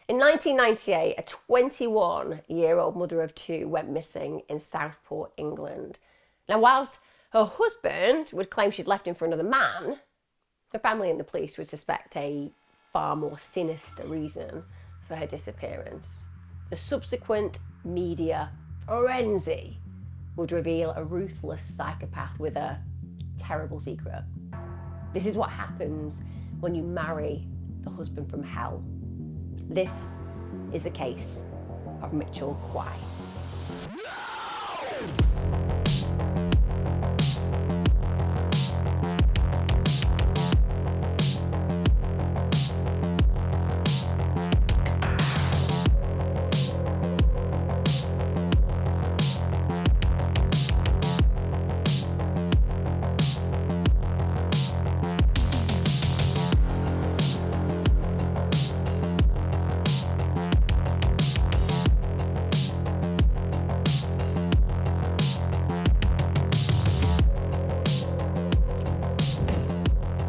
In 1998, a 21-year-old mother of two went missing in Southport, England. Now, whilst her husband would claim she'd left him for another man, the family and the police would suspect a far more sinister reason for her disappearance. The subsequent media frenzy would reveal a ruthless psychopath with a terrible secret. This is what happens when you marry the husband from hell. This is the case of Mitchell Quy.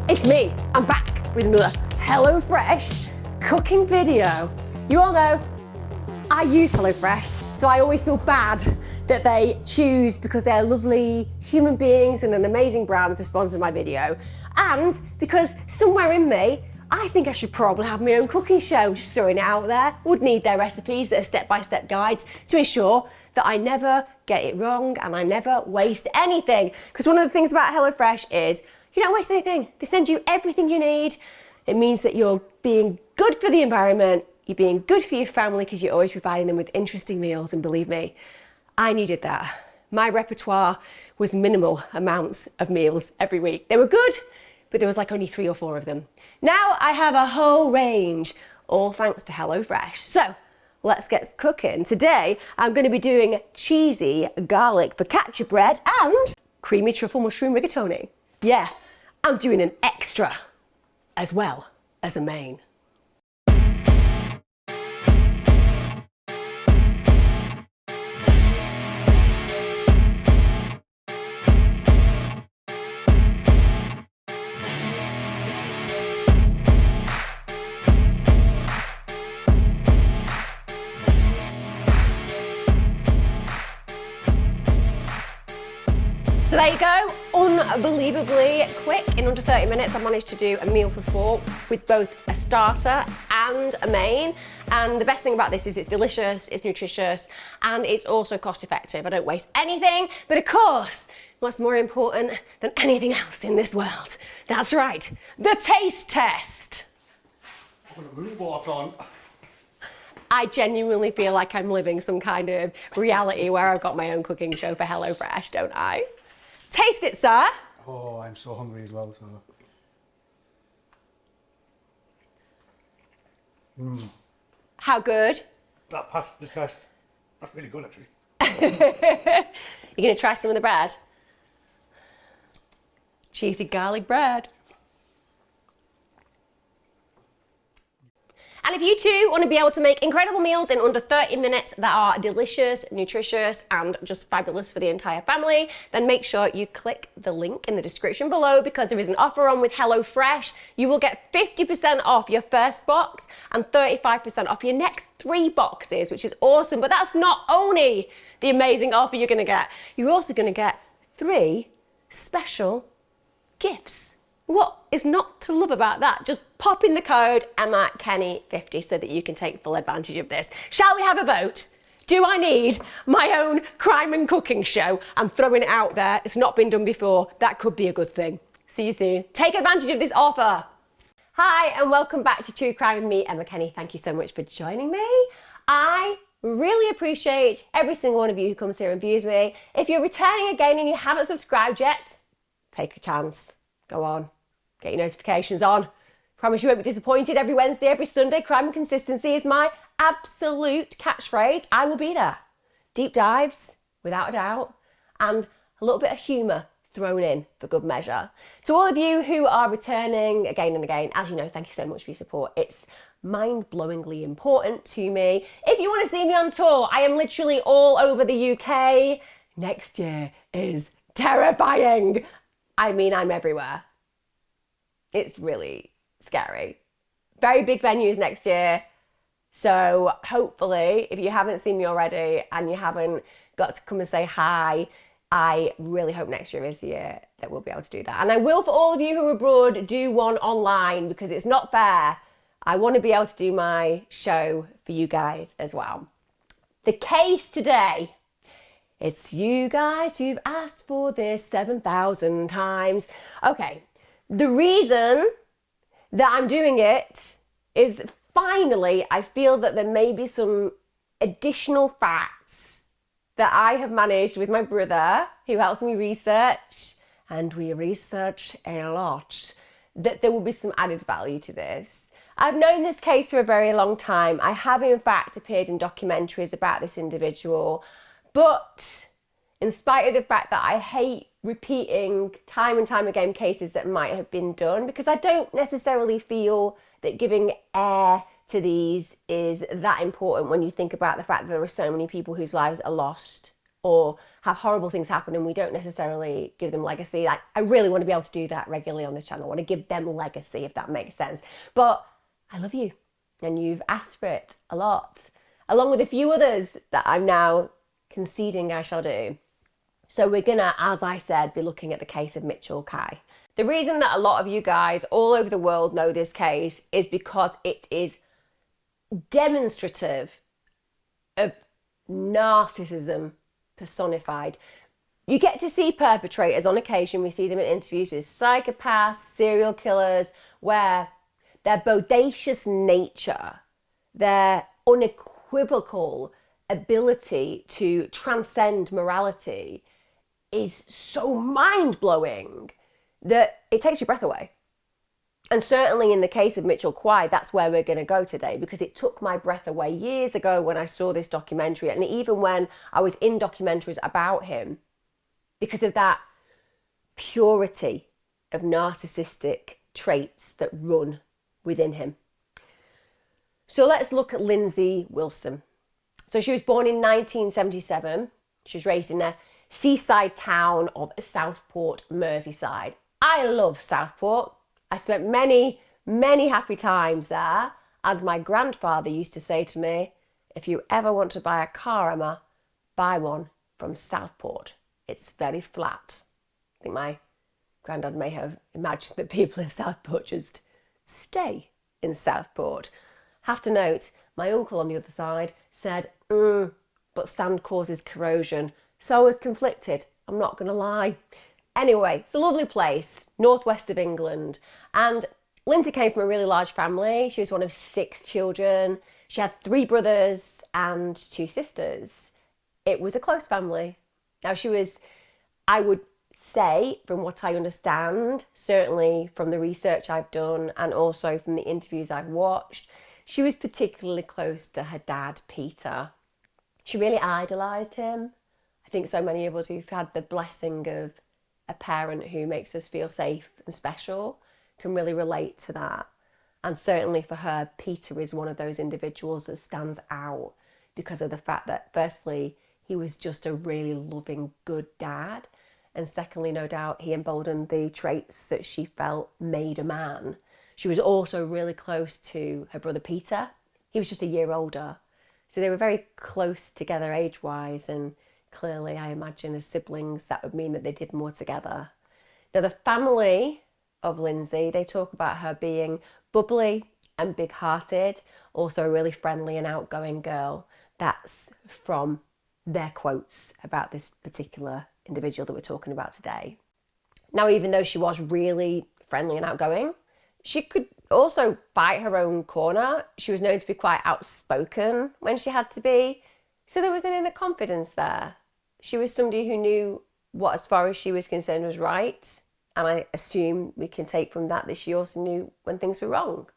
It's me, I'm back with another HelloFresh cooking video. You all know I use HelloFresh, so I always feel bad that they choose, because they're lovely human beings and an amazing brand, to sponsor my video. And because somewhere in me, I think I should probably have my own cooking show, just throwing it out there. Would need their recipes, their step-by-step guides to ensure that I never get it wrong and I never waste anything. Because one of the things about HelloFresh is you don't waste anything. They send you everything you need. It means that you're being good for the environment, you're being good for your family because you're always providing them with interesting meals, and believe me, I needed that. My repertoire was minimal amounts of meals every week. They were good, but there was like only 3 or 4 of them. Now I have a whole range, all thanks to HelloFresh. So let's get cooking. Today I'm going to be doing cheesy garlic focaccia bread and creamy truffle mushroom rigatoni. Yeah, I'm doing an extra as well as a main. So there you go, unbelievably quick. In under 30 minutes, I managed to do a meal for 4 with both a starter and a main. And the best thing about this is it's delicious, it's nutritious, and it's also cost effective. I don't waste anything, but of course, what's more important than anything else in this world? That's right, the taste test. I'm gonna move water on. I genuinely feel like I'm living some kind of reality where I've got my own cooking show for HelloFresh, don't I? Taste it, sir. Oh, I'm so hungry as well, so. How good? That passed the test. That's really good, actually. You're gonna try some of the bread? Cheesy garlic bread. And if you too want to be able to make incredible meals in under 30 minutes that are delicious, nutritious, and just fabulous for the entire family, then make sure you click the link in the description below, because there is an offer on with HelloFresh. You will get 50% off your first box and 35% off your next 3 boxes, which is awesome. But that's not only the amazing offer you're going to get. You're also going to get 3 special gifts. What is not to love about that? Just pop in the code EmmaKenny50 so that you can take full advantage of this. Shall we have a vote? Do I need my own crime and cooking show? I'm throwing it out there. It's not been done before. That could be a good thing. See you soon. Take advantage of this offer. Hi, and welcome back to True Crime with me, Emma Kenny. Thank you so much for joining me. I really appreciate every single one of you who comes here and views me. If you're returning again and you haven't subscribed yet, take a chance. Go on. Get your notifications on. Promise you won't be disappointed. Every Wednesday, every Sunday, crime and consistency is my absolute catchphrase. I will be there. Deep dives, without a doubt, and a little bit of humour thrown in for good measure. To all of you who are returning again and again, as you know, thank you so much for your support. It's mind-blowingly important to me. If you want to see me on tour, I am literally all over the UK. Next year is terrifying. I mean, I'm everywhere. It's really scary. Very big venues next year. So hopefully, if you haven't seen me already and you haven't got to come and say hi, I really hope next year is the year that we'll be able to do that. And I will, for all of you who are abroad, do one online because it's not fair. I want to be able to do my show for you guys as well. The case today, it's you guys who've asked for this 7,000 times. Okay, the reason that I'm doing it is finally I feel that there may be some additional facts that I have managed with my brother, who helps me research, and we research a lot, that there will be some added value to this. I've known this case for a very long time. I have in fact appeared in documentaries about this individual, but in spite of the fact that I hate repeating time and time again cases that might have been done, because I don't necessarily feel that giving air to these is that important when you think about the fact that there are so many people whose lives are lost or have horrible things happen and we don't necessarily give them legacy. I really want to be able to do that regularly on this channel. I want to give them legacy, if that makes sense. But I love you and you've asked for it a lot, along with a few others that I'm now conceding I shall do. So we're gonna, as I said, be looking at the case of Mitchell Quy. The reason that a lot of you guys all over the world know this case is because it is demonstrative of narcissism personified. You get to see perpetrators on occasion. We see them in interviews with psychopaths, serial killers, where their bodacious nature, their unequivocal ability to transcend morality is so mind-blowing that it takes your breath away. And certainly in the case of Mitchell Quy, that's where we're going to go today, because it took my breath away years ago when I saw this documentary, and even when I was in documentaries about him, because of that purity of narcissistic traits that run within him. So let's look at Lynsey Wilson. So she was born in 1977. She was raised in a seaside town of Southport, Merseyside. I love Southport. I spent many, many happy times there. And my grandfather used to say to me, if you ever want to buy a car, Emma, buy one from Southport. It's very flat. I think my granddad may have imagined that people in Southport just stay in Southport. Have to note, my uncle on the other side said, but sand causes corrosion. So I was conflicted, I'm not going to lie. Anyway, it's a lovely place, northwest of England. And Lynsey came from a really large family. She was one of 6 children. She had 3 brothers and 2 sisters. It was a close family. Now she was, I would say, from what I understand, certainly from the research I've done and also from the interviews I've watched, she was particularly close to her dad, Peter. She really idolised him. I think so many of us who've had the blessing of a parent who makes us feel safe and special can really relate to that. And certainly for her, Peter is one of those individuals that stands out because of the fact that firstly, he was just a really loving, good dad. And secondly, no doubt, he emboldened the traits that she felt made a man. She was also really close to her brother Peter. He was just a year older. So they were very close together age-wise, and clearly, I imagine as siblings, that would mean that they did more together. Now, the family of Lynsey, they talk about her being bubbly and big-hearted, also a really friendly and outgoing girl. That's from their quotes about this particular individual that we're talking about today. Now, even though she was really friendly and outgoing, she could also fight her own corner. She was known to be quite outspoken when she had to be. So there was an inner confidence there. She was somebody who knew what, as far as she was concerned, was right. And I assume we can take from that that she also knew when things were wrong.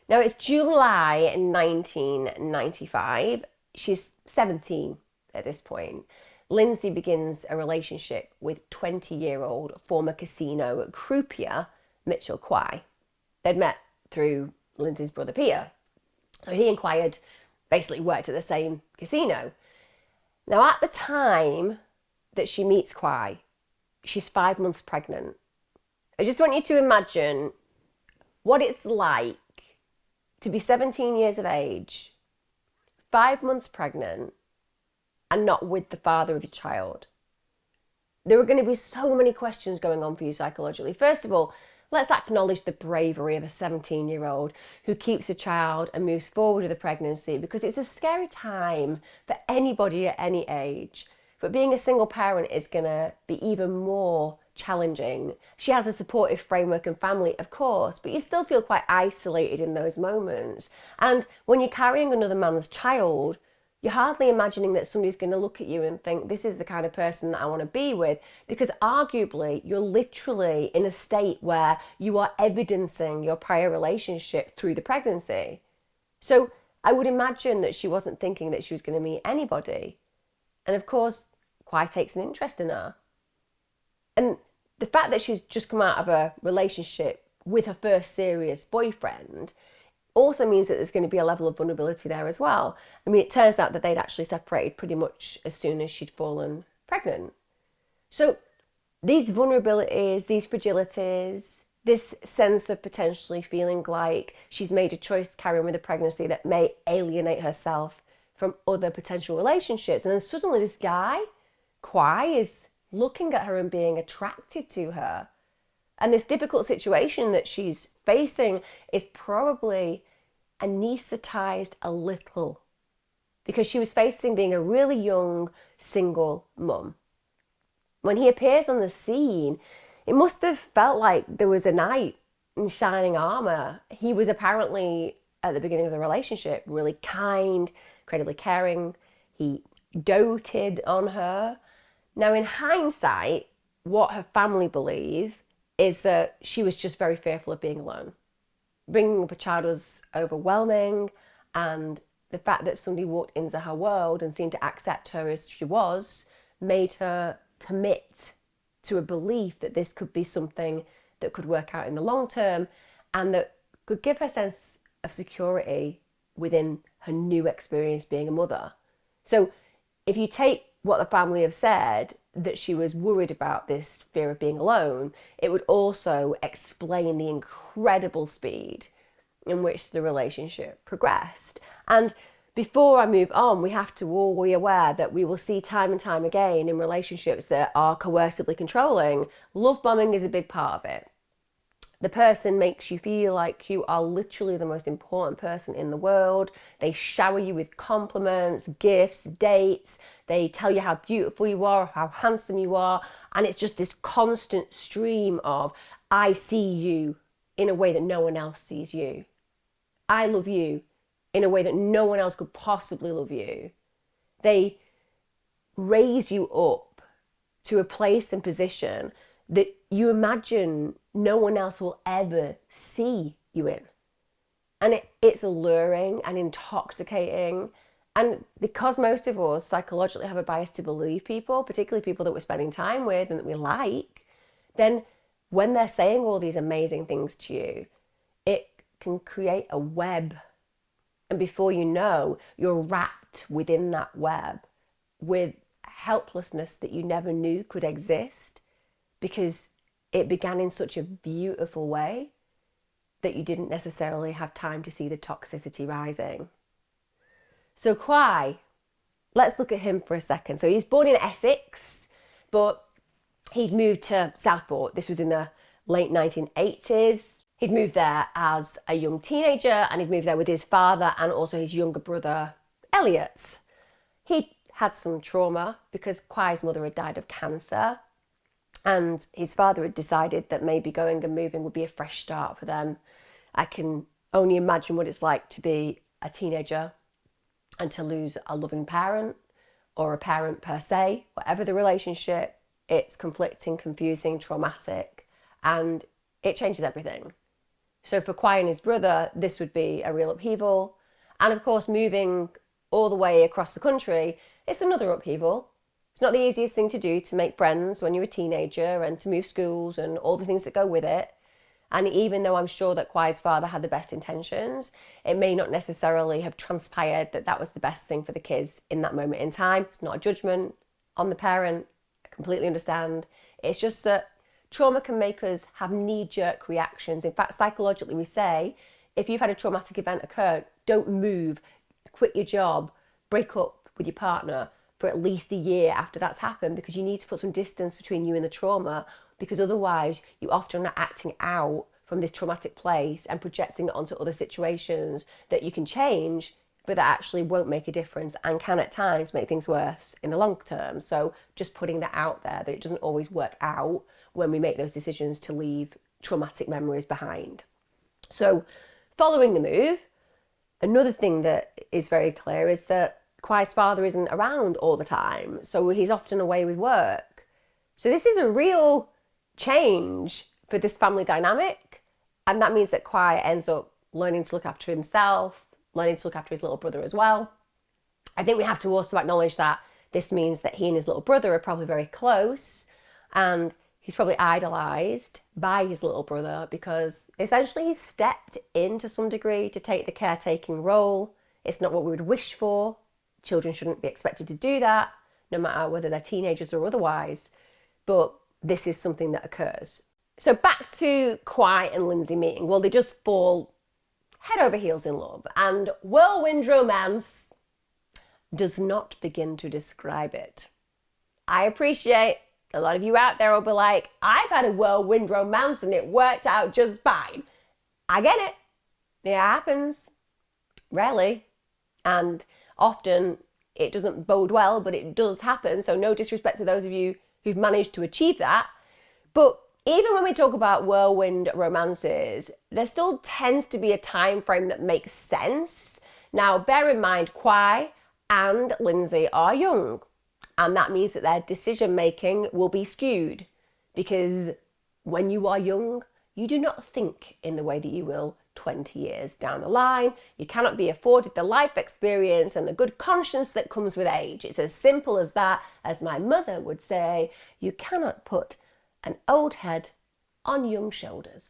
Now, it's July 1995. She's 17 at this point. Lynsey begins a relationship with 20-year-old former casino croupier Mitchell Quy. They'd met through Lynsey's brother Peter. So he and Quy had basically worked at the same casino. Now, at the time that she meets Quy, she's 5 months pregnant. I just want you to imagine what it's like to be 17 years of age 5 months pregnant and not with the father of your child? There are going to be so many questions going on for you psychologically. First of all, let's acknowledge the bravery of a 17-year-old who keeps a child and moves forward with a pregnancy, because it's a scary time for anybody at any age. But being a single parent is going to be even more challenging. She has a supportive framework and family, of course, but you still feel quite isolated in those moments. And when you're carrying another man's child, you're hardly imagining that somebody's going to look at you and think, this is the kind of person that I want to be with, because arguably you're literally in a state where you are evidencing your prior relationship through the pregnancy. So I would imagine that she wasn't thinking that she was going to meet anybody. And of course, Quy takes an interest in her. And the fact that she's just come out of a relationship with her first serious boyfriend also means that there's going to be a level of vulnerability there as well. I mean, it turns out that they'd actually separated pretty much as soon as she'd fallen pregnant. So these vulnerabilities, these fragilities, this sense of potentially feeling like she's made a choice to carry on with a pregnancy that may alienate herself from other potential relationships. And then suddenly this guy, Quy, is looking at her and being attracted to her. And this difficult situation that she's facing is probably anaesthetized a little, because she was facing being a really young single mum. When he appears on the scene, it must have felt like there was a knight in shining armor. He was apparently, at the beginning of the relationship, really kind, incredibly caring. He doted on her. Now, in hindsight, what her family believe is that she was just very fearful of being alone. Bringing up a child was overwhelming, and the fact that somebody walked into her world and seemed to accept her as she was made her commit to a belief that this could be something that could work out in the long term and that could give her a sense of security within her new experience being a mother. So if you take what the family have said, that she was worried about this fear of being alone, it would also explain the incredible speed in which the relationship progressed. And before I move on, we have to all be aware that we will see time and time again in relationships that are coercively controlling, love bombing is a big part of it. The person makes you feel like you are literally the most important person in the world. They shower you with compliments, gifts, dates. They tell you how beautiful you are, how handsome you are. And it's just this constant stream of, I see you in a way that no one else sees you. I love you in a way that no one else could possibly love you. They raise you up to a place and position that you imagine no one else will ever see you in. And it's alluring and intoxicating. And because most of us psychologically have a bias to believe people, particularly people that we're spending time with and that we like, then when they're saying all these amazing things to you, it can create a web. And before you know, you're wrapped within that web with helplessness that you never knew could exist, because it began in such a beautiful way that you didn't necessarily have time to see the toxicity rising. So Quy, let's look at him for a second. So he's born in Essex, but he'd moved to Southport. This was in the late 1980s. He'd moved there as a young teenager, and he'd moved there with his father and also his younger brother, Elliot. He'd had some trauma because Quy mother had died of cancer, and his father had decided that maybe going and moving would be a fresh start for them. I can only imagine what it's like to be a teenager and to lose a loving parent, or a parent per se. Whatever the relationship, it's conflicting, confusing, traumatic, and it changes everything. So for Quy and his brother, this would be a real upheaval. And of course, moving all the way across the country, it's another upheaval. It's not the easiest thing to do, to make friends when you're a teenager and to move schools and all the things that go with it. And even though I'm sure that Quy father had the best intentions, it may not necessarily have transpired that that was the best thing for the kids in that moment in time. It's not a judgment on the parent. I completely understand. It's just that trauma can make us have knee-jerk reactions. In fact, psychologically we say, if you've had a traumatic event occur, don't move, quit your job, break up with your partner for at least a year after that's happened, because you need to put some distance between you and the trauma, because otherwise you often are acting out from this traumatic place and projecting it onto other situations that you can change, but that actually won't make a difference and can at times make things worse in the long term. So just putting that out there, that it doesn't always work out when we make those decisions to leave traumatic memories behind. So following the move, another thing that is very clear is that Kwai's father isn't around all the time, so he's often away with work. So this is a real change for this family dynamic, and that means that Kwai ends up learning to look after himself, learning to look after his little brother as well. I think we have to also acknowledge that this means that he and his little brother are probably very close, and he's probably idolised by his little brother because essentially he's stepped in to some degree to take the caretaking role. It's not what we would wish for. Children shouldn't be expected to do that, no matter whether they're teenagers or otherwise. But this is something that occurs. So back to Kwai and Lynsey meeting. Well, they just fall head over heels in love, and whirlwind romance does not begin to describe it. I appreciate a lot of you out there will be like, I've had a whirlwind romance and it worked out just fine. I get it. It happens. Rarely. And often it doesn't bode well, but it does happen. So no disrespect to those of you who've managed to achieve that. But even when we talk about whirlwind romances, there still tends to be a time frame that makes sense. Now, bear in mind, Kwai and Lynsey are young, and that means that their decision making will be skewed, because when you are young, you do not think in the way that you will 20 years down the line. You cannot be afforded the life experience and the good conscience that comes with age. It's as simple as that. As my mother would say, you cannot put an old head on young shoulders.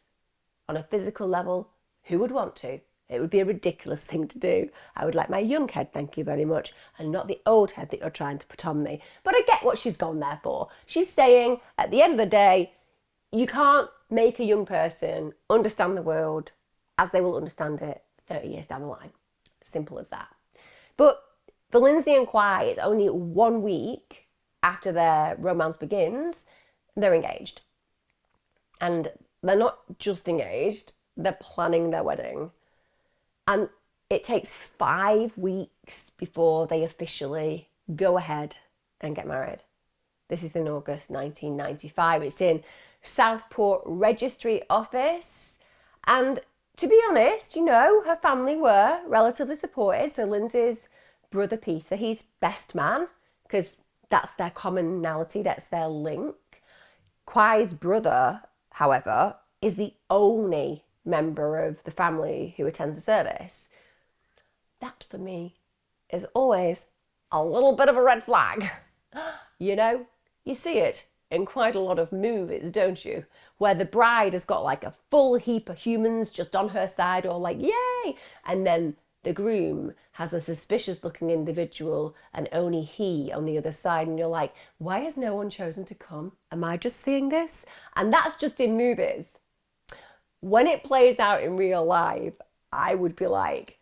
On a physical level, who would want to? It would be a ridiculous thing to do. I would like my young head, thank you very much, and not the old head that you're trying to put on me. But I get what she's gone there for. She's saying, at the end of the day, you can't make a young person understand the world as they will understand it 30 years down the line. Simple as that. But for Lynsey and Kwai, it's only 1 week after their romance begins, they're engaged. And they're not just engaged, they're planning their wedding. And it takes 5 weeks before they officially go ahead and get married. This is in August 1995. It's in Southport Registry Office. And to be honest, you know, her family were relatively supportive. So Lynsey's brother Peter, he's best man, because that's their commonality, that's their link. Kwai's brother, however, is the only member of the family who attends the service. That, for me, is always a little bit of a red flag. You know, you see it in quite a lot of movies, don't you? Where the bride has got like a full heap of humans just on her side, all like, yay! And then the groom has a suspicious looking individual and only he on the other side, and you're like, why has no one chosen to come? Am I just seeing this? And that's just in movies. When it plays out in real life, I would be like,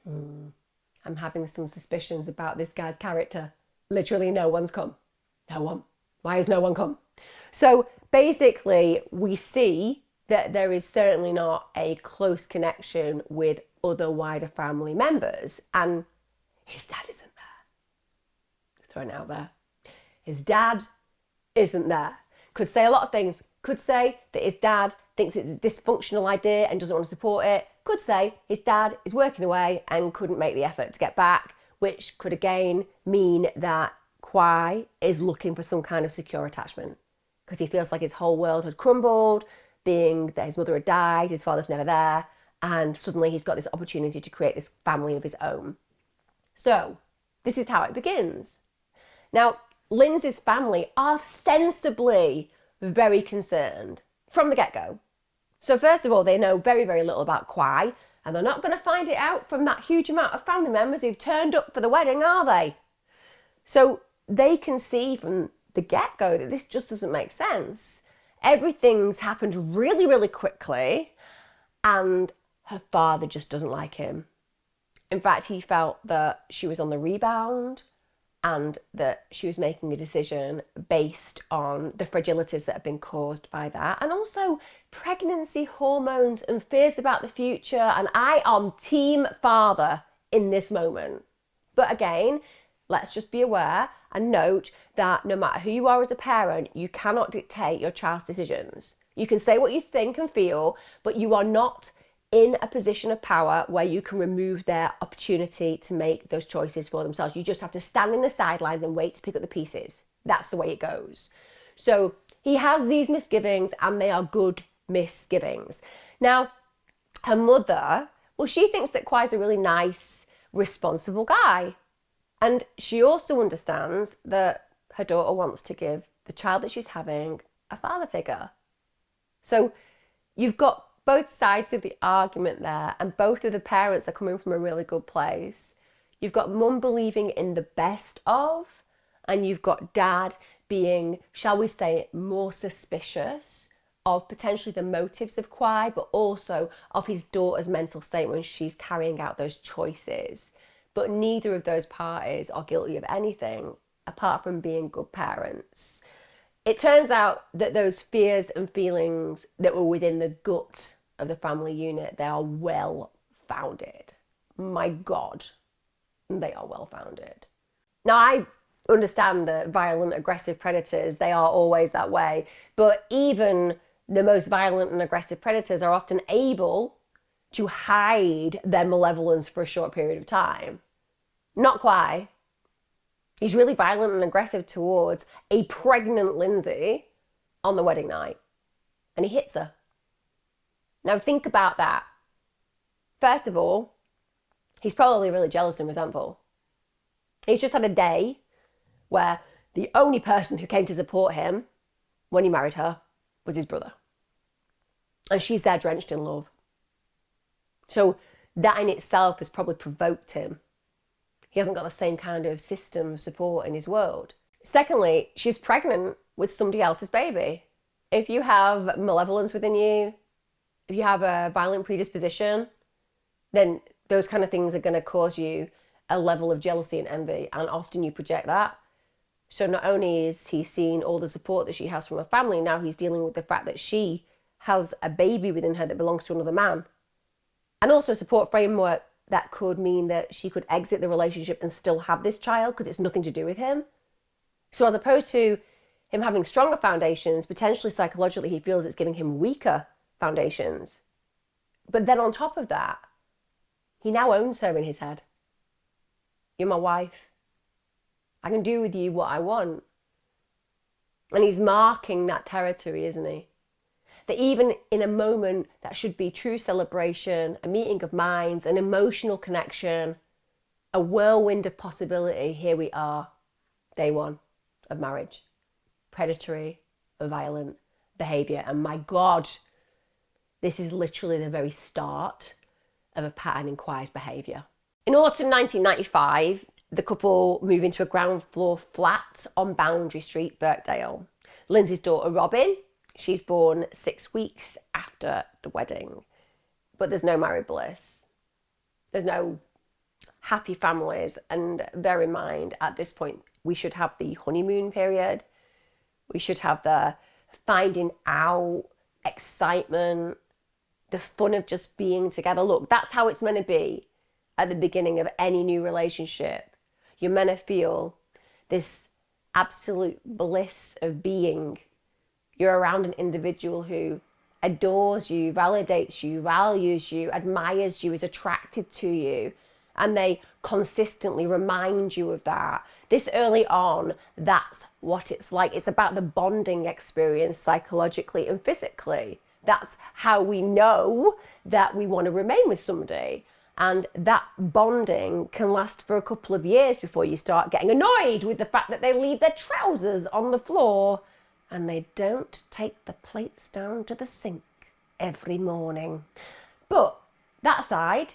I'm having some suspicions about this guy's character. Literally no one's come. No one. Why has no one come? So basically, we see that there is certainly not a close connection with other wider family members, and his dad isn't there. Throwing it out there. His dad isn't there. Could say a lot of things. Could say that his dad thinks it's a dysfunctional idea and doesn't want to support it. Could say his dad is working away and couldn't make the effort to get back, which could again mean that Kwai is looking for some kind of secure attachment because he feels like his whole world had crumbled, being that his mother had died, his father's never there, and suddenly he's got this opportunity to create this family of his own. So this is how it begins. Now, Lynsey's family are sensibly very concerned from the get-go. So first of all, they know very, very little about Kwai, and they're not going to find it out from that huge amount of family members who've turned up for the wedding, are they? So they can see from the get-go that this just doesn't make sense. Everything's happened really, really quickly, and her father just doesn't like him. In fact, he felt that she was on the rebound and that she was making a decision based on the fragilities that have been caused by that, and also pregnancy hormones and fears about the future. And I am team father in this moment. But again, let's just be aware and note that no matter who you are as a parent, you cannot dictate your child's decisions. You can say what you think and feel, but you are not in a position of power where you can remove their opportunity to make those choices for themselves. You just have to stand in the sidelines and wait to pick up the pieces. That's the way it goes. So he has these misgivings, and they are good misgivings. Now, her mother, well, she thinks that Kwai's a really nice, responsible guy. And she also understands that her daughter wants to give the child that she's having a father figure. So you've got both sides of the argument there, and both of the parents are coming from a really good place. You've got mum believing in the best of, and you've got dad being, shall we say, more suspicious of potentially the motives of Kwai, but also of his daughter's mental state when she's carrying out those choices. But neither of those parties are guilty of anything apart from being good parents. It turns out that those fears and feelings that were within the gut of the family unit, they are well founded. My God, they are well founded. Now, I understand that violent, aggressive predators, they are always that way, but even the most violent and aggressive predators are often able to hide their malevolence for a short period of time. Not Kwai. He's really violent and aggressive towards a pregnant Lynsey on the wedding night. And he hits her. Now think about that. First of all, he's probably really jealous and resentful. He's just had a day where the only person who came to support him when he married her was his brother. And she's there drenched in love. So that in itself has probably provoked him. He hasn't got the same kind of system of support in his world. Secondly, she's pregnant with somebody else's baby. If you have malevolence within you, if you have a violent predisposition, then those kind of things are going to cause you a level of jealousy and envy, and often you project that. So not only is he seeing all the support that she has from her family, now he's dealing with the fact that she has a baby within her that belongs to another man. And also a support framework that could mean that she could exit the relationship and still have this child because it's nothing to do with him. So as opposed to him having stronger foundations, potentially psychologically he feels it's giving him weaker foundations. But then on top of that, he now owns her in his head. You're my wife. I can do with you what I want. And he's marking that territory, isn't he? That even in a moment that should be true celebration, a meeting of minds, an emotional connection, a whirlwind of possibility, here we are, day one of marriage. Predatory, violent behaviour. And my God, this is literally the very start of a pattern in Kwai's behaviour. In autumn 1995, the couple move into a ground floor flat on Boundary Street, Birkdale. Lynsey's daughter, Robin, she's born 6 weeks after the wedding. But there's no married bliss. There's no happy families. And bear in mind, at this point, we should have the honeymoon period. We should have the finding out, excitement, the fun of just being together. Look, that's how it's meant to be at the beginning of any new relationship. You're meant to feel this absolute bliss of being. You're around an individual who adores you, validates you, values you, admires you, is attracted to you, and they consistently remind you of that. This early on, that's what it's like. It's about the bonding experience psychologically and physically. That's how we know that we want to remain with somebody. And that bonding can last for a couple of years before you start getting annoyed with the fact that they leave their trousers on the floor and they don't take the plates down to the sink every morning. But that aside,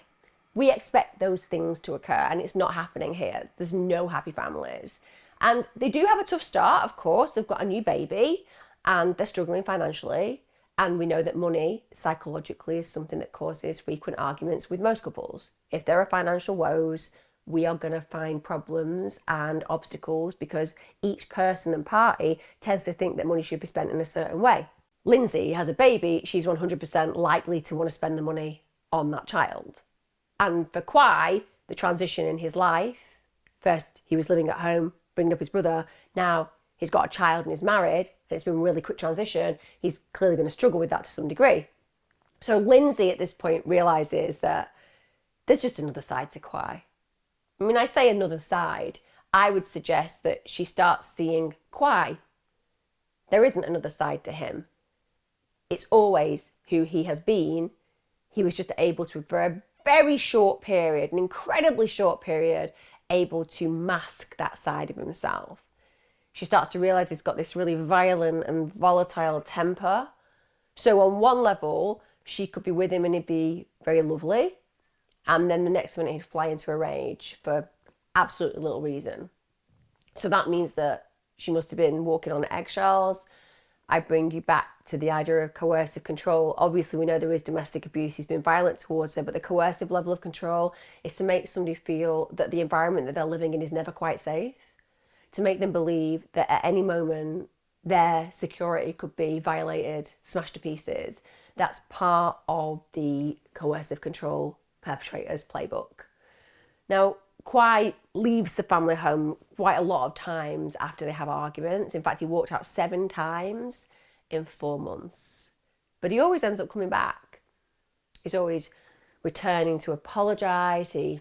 we expect those things to occur, and it's not happening here. There's no happy families. And they do have a tough start, of course. They've got a new baby and they're struggling financially. And we know that money psychologically is something that causes frequent arguments with most couples. If there are financial woes, we are going to find problems and obstacles because each person and party tends to think that money should be spent in a certain way. Lynsey has a baby, she's 100% likely to want to spend the money on that child. And for Quy, the transition in his life, first he was living at home, bringing up his brother, now he's got a child and he's married, and it's been a really quick transition, he's clearly going to struggle with that to some degree. So Lynsey at this point realises that there's just another side to Quy. I mean, I say another side, I would suggest that she starts seeing Quy. There isn't another side to him. It's always who he has been. He was just able to, for a very short period, an incredibly short period, able to mask that side of himself. She starts to realise he's got this really violent and volatile temper. So on one level, she could be with him and he'd be very lovely. And then the next minute he'd fly into a rage for absolutely little reason. So that means that she must have been walking on eggshells. I bring you back to the idea of coercive control. Obviously, we know there is domestic abuse. He's been violent towards her, but the coercive level of control is to make somebody feel that the environment that they're living in is never quite safe, to make them believe that at any moment their security could be violated, smashed to pieces. That's part of the coercive control perpetrator's playbook. Now, Quy leaves the family home quite a lot of times after they have arguments. In fact, he walked out 7 times in 4 months. But he always ends up coming back. He's always returning to apologise. He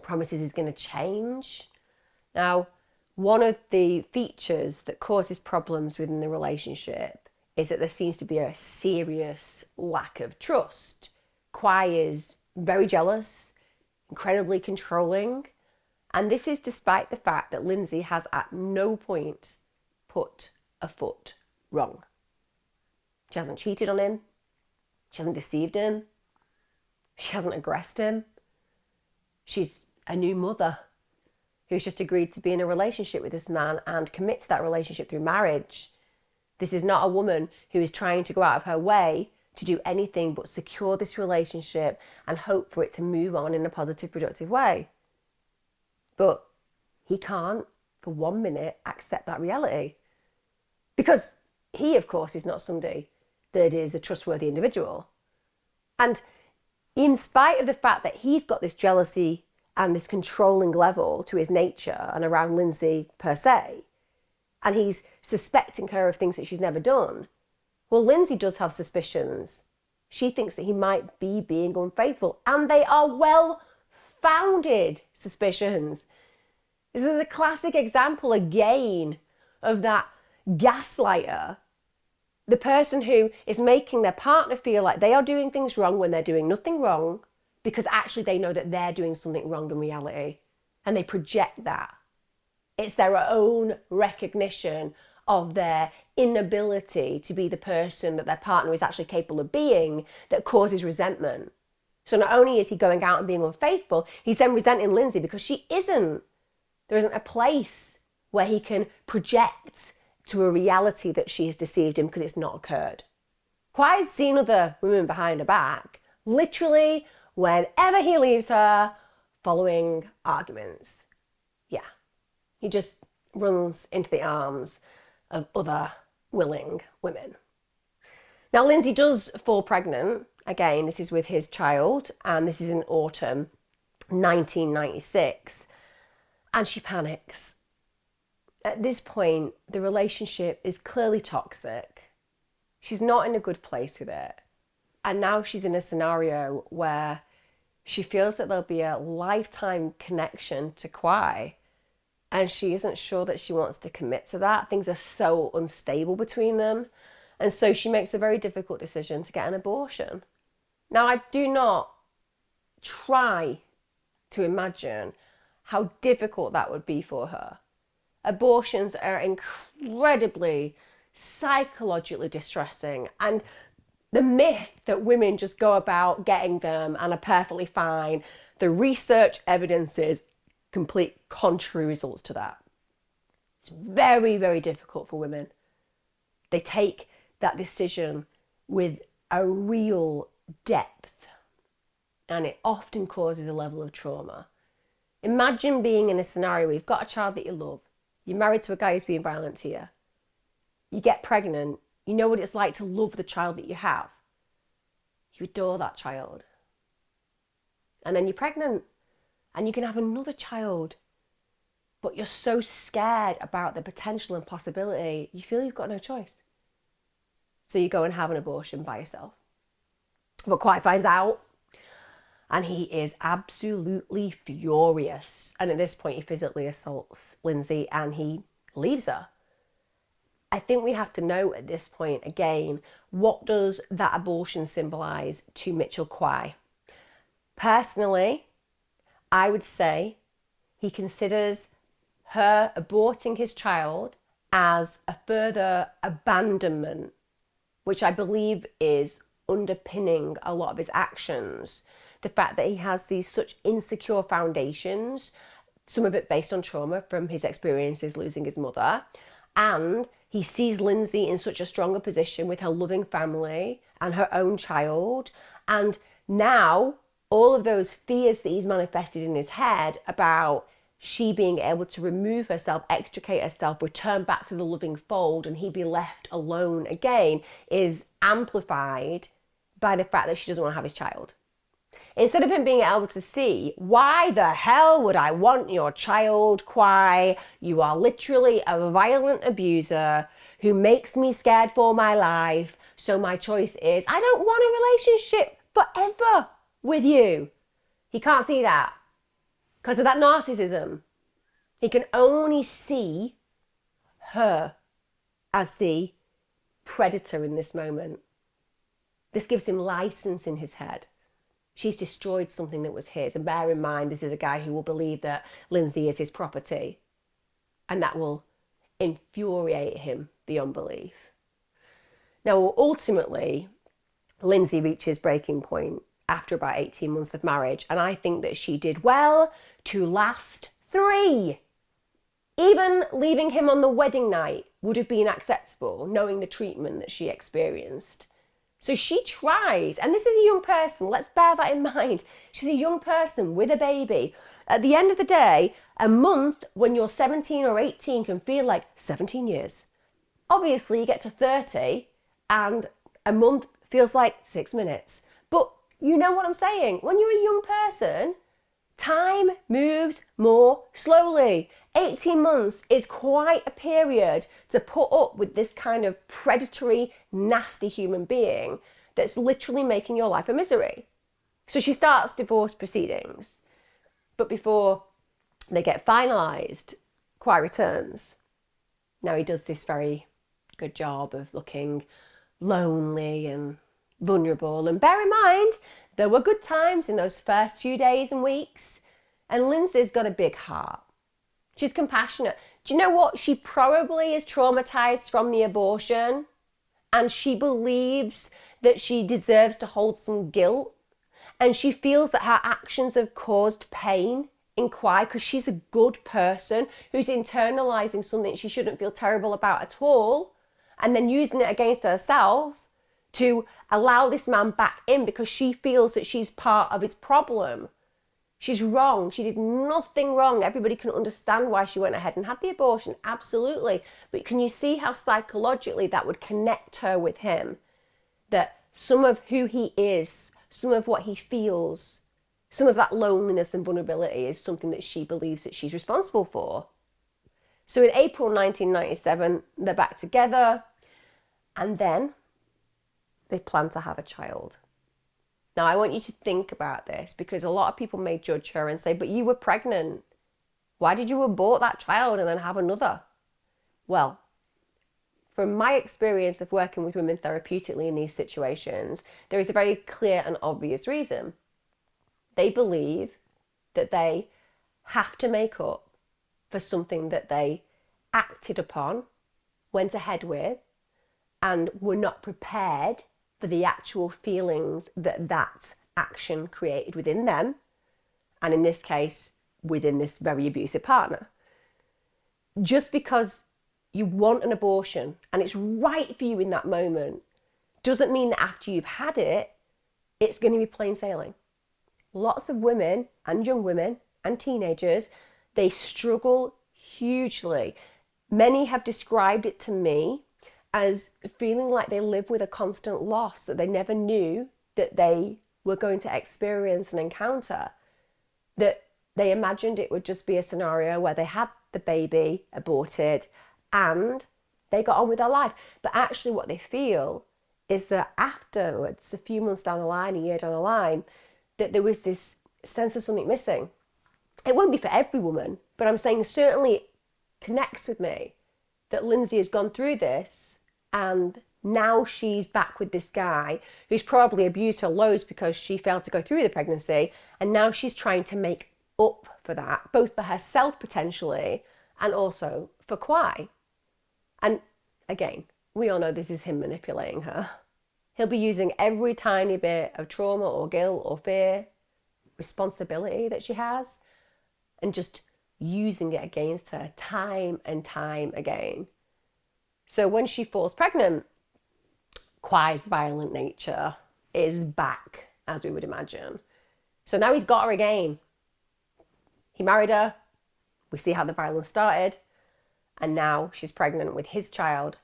promises he's going to change. Now, one of the features that causes problems within the relationship is that there seems to be a serious lack of trust. Quy is very jealous, incredibly controlling, and this is despite the fact that Lynsey has at no point put a foot wrong. She hasn't cheated on him, she hasn't deceived him, she hasn't aggressed him. She's a new mother who's just agreed to be in a relationship with this man and commit to that relationship through marriage. This is not a woman who is trying to go out of her way to do anything but secure this relationship and hope for it to move on in a positive, productive way. But he can't, for 1 minute, accept that reality. Because he, of course, is not somebody that is a trustworthy individual. And in spite of the fact that he's got this jealousy and this controlling level to his nature and around Lynsey per se, and he's suspecting her of things that she's never done, well, Lynsey does have suspicions. She thinks that he might be being unfaithful, and they are well-founded suspicions. This is a classic example, again, of that gaslighter, the person who is making their partner feel like they are doing things wrong when they're doing nothing wrong, because actually they know that they're doing something wrong in reality, and they project that. It's their own recognition of their inability to be the person that their partner is actually capable of being that causes resentment. So not only is he going out and being unfaithful, he's then resenting Lynsey because she isn't. There isn't a place where he can project to a reality that she has deceived him because it's not occurred. Quie's seen other women behind her back, literally whenever he leaves her following arguments. Yeah, he just runs into the arms of other willing women. Now, Lynsey does fall pregnant. Again, this is with his child, and this is in autumn 1996, and she panics. At this point, the relationship is clearly toxic. She's not in a good place with it. And now she's in a scenario where she feels that there'll be a lifetime connection to Quy, and she isn't sure that she wants to commit to that. Things are so unstable between them. And so she makes a very difficult decision to get an abortion. Now, I do not try to imagine how difficult that would be for her. Abortions are incredibly psychologically distressing. And the myth that women just go about getting them and are perfectly fine, the research evidences complete contrary results to that. It's very, very difficult for women. They take that decision with a real depth, and it often causes a level of trauma. Imagine being in a scenario where you've got a child that you love, you're married to a guy who's being violent to you, you get pregnant, you know what it's like to love the child that you have, you adore that child, and then you're pregnant and you can have another child, but you're so scared about the potential and possibility, you feel you've got no choice. So you go and have an abortion by yourself. But Quy finds out, and he is absolutely furious. And at this point, he physically assaults Lynsey and he leaves her. I think we have to know at this point, again, what does that abortion symbolize to Mitchell Quy? Personally, I would say he considers her aborting his child as a further abandonment, which I believe is underpinning a lot of his actions. The fact that he has these such insecure foundations, some of it based on trauma from his experiences losing his mother, and he sees Lynsey in such a stronger position with her loving family and her own child, and now all of those fears that he's manifested in his head about she being able to remove herself, extricate herself, return back to the loving fold, and he be left alone again, is amplified by the fact that she doesn't want to have his child. Instead of him being able to see, why the hell would I want your child, Quy? You are literally a violent abuser who makes me scared for my life. So my choice is, I don't want a relationship forever with you. He can't see that because of that narcissism. He can only see her as the predator in this moment. This gives him license in his head. She's destroyed something that was his. And bear in mind, this is a guy who will believe that Lynsey is his property. And that will infuriate him beyond belief. Now, ultimately, Lynsey reaches breaking point after about 18 months of marriage. And I think that she did well to last 3. Even leaving him on the wedding night would have been acceptable, knowing the treatment that she experienced. So she tries, and this is a young person, let's bear that in mind. She's a young person with a baby. At the end of the day, a month when you're 17 or 18 can feel like 17 years. Obviously, you get to 30 and a month feels like 6 minutes. But you know what I'm saying? When you're a young person, time moves more slowly. 18 months is quite a period to put up with this kind of predatory, nasty human being that's literally making your life a misery. So she starts divorce proceedings. But before they get finalised, Quy returns. Now he does this very good job of looking lonely and vulnerable. And bear in mind, there were good times in those first few days and weeks. And Lynsey's got a big heart. She's compassionate. Do you know what? She probably is traumatized from the abortion, and she believes that she deserves to hold some guilt, and she feels that her actions have caused pain in Quy because she's a good person who's internalizing something she shouldn't feel terrible about at all, and then using it against herself to allow this man back in because she feels that she's part of his problem. She's wrong. She did nothing wrong. Everybody can understand why she went ahead and had the abortion, absolutely. But can you see how psychologically that would connect her with him? That some of who he is, some of what he feels, some of that loneliness and vulnerability is something that she believes that she's responsible for. So in April 1997, they're back together, and then they plan to have a child. Now, I want you to think about this because a lot of people may judge her and say, but you were pregnant. Why did you abort that child and then have another? Well, from my experience of working with women therapeutically in these situations, there is a very clear and obvious reason. They believe that they have to make up for something that they acted upon, went ahead with, and were not prepared for the actual feelings that that action created within them, and in this case, within this very abusive partner. Just because you want an abortion and it's right for you in that moment doesn't mean that after you've had it, it's going to be plain sailing. Lots of women and young women and teenagers, they struggle hugely. Many have described it to me as feeling like they live with a constant loss that they never knew that they were going to experience and encounter. That they imagined it would just be a scenario where they had the baby aborted and they got on with their life. But actually what they feel is that afterwards, a few months down the line, a year down the line, that there was this sense of something missing. It won't be for every woman, but I'm saying certainly it connects with me that Lynsey has gone through this and now she's back with this guy who's probably abused her loads because she failed to go through the pregnancy, and now she's trying to make up for that, both for herself potentially and also for Quy. And again, we all know this is him manipulating her. He'll be using every tiny bit of trauma or guilt or fear, responsibility that she has, and just using it against her time and time again. So when she falls pregnant, Quy violent nature is back, as we would imagine. So now he's got her again. He married her. We see how the violence started. And now she's pregnant with his child,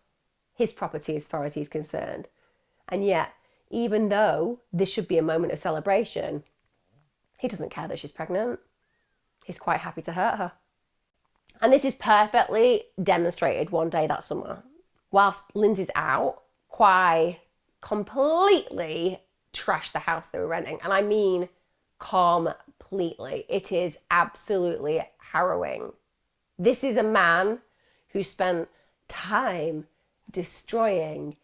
his property as far as he's concerned. And yet, even though this should be a moment of celebration, he doesn't care that she's pregnant. He's quite happy to hurt her. And this is perfectly demonstrated one day that summer. Whilst Lynsey's out, Quy completely trashed the house they were renting. And I mean completely. It is absolutely harrowing. This is a man who spent time destroying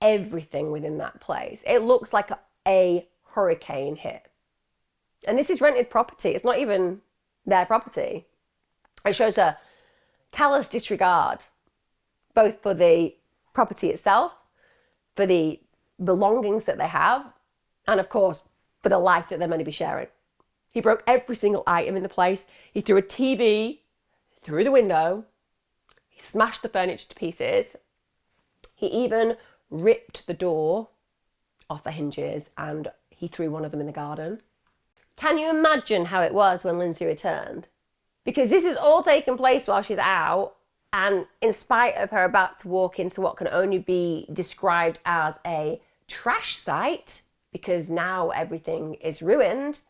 everything within that place. It looks like a hurricane hit. And this is rented property. It's not even their property. It shows a callous disregard, both for the property itself, for the belongings that they have, and of course, for the life that they're meant to be sharing. He broke every single item in the place. He threw a TV through the window. He smashed the furniture to pieces. He even ripped the door off the hinges and he threw one of them in the garden. Can you imagine how it was when Lynsey returned? Because this is all taking place while she's out, and in spite of her about to walk into what can only be described as a trash site, because now everything is ruined,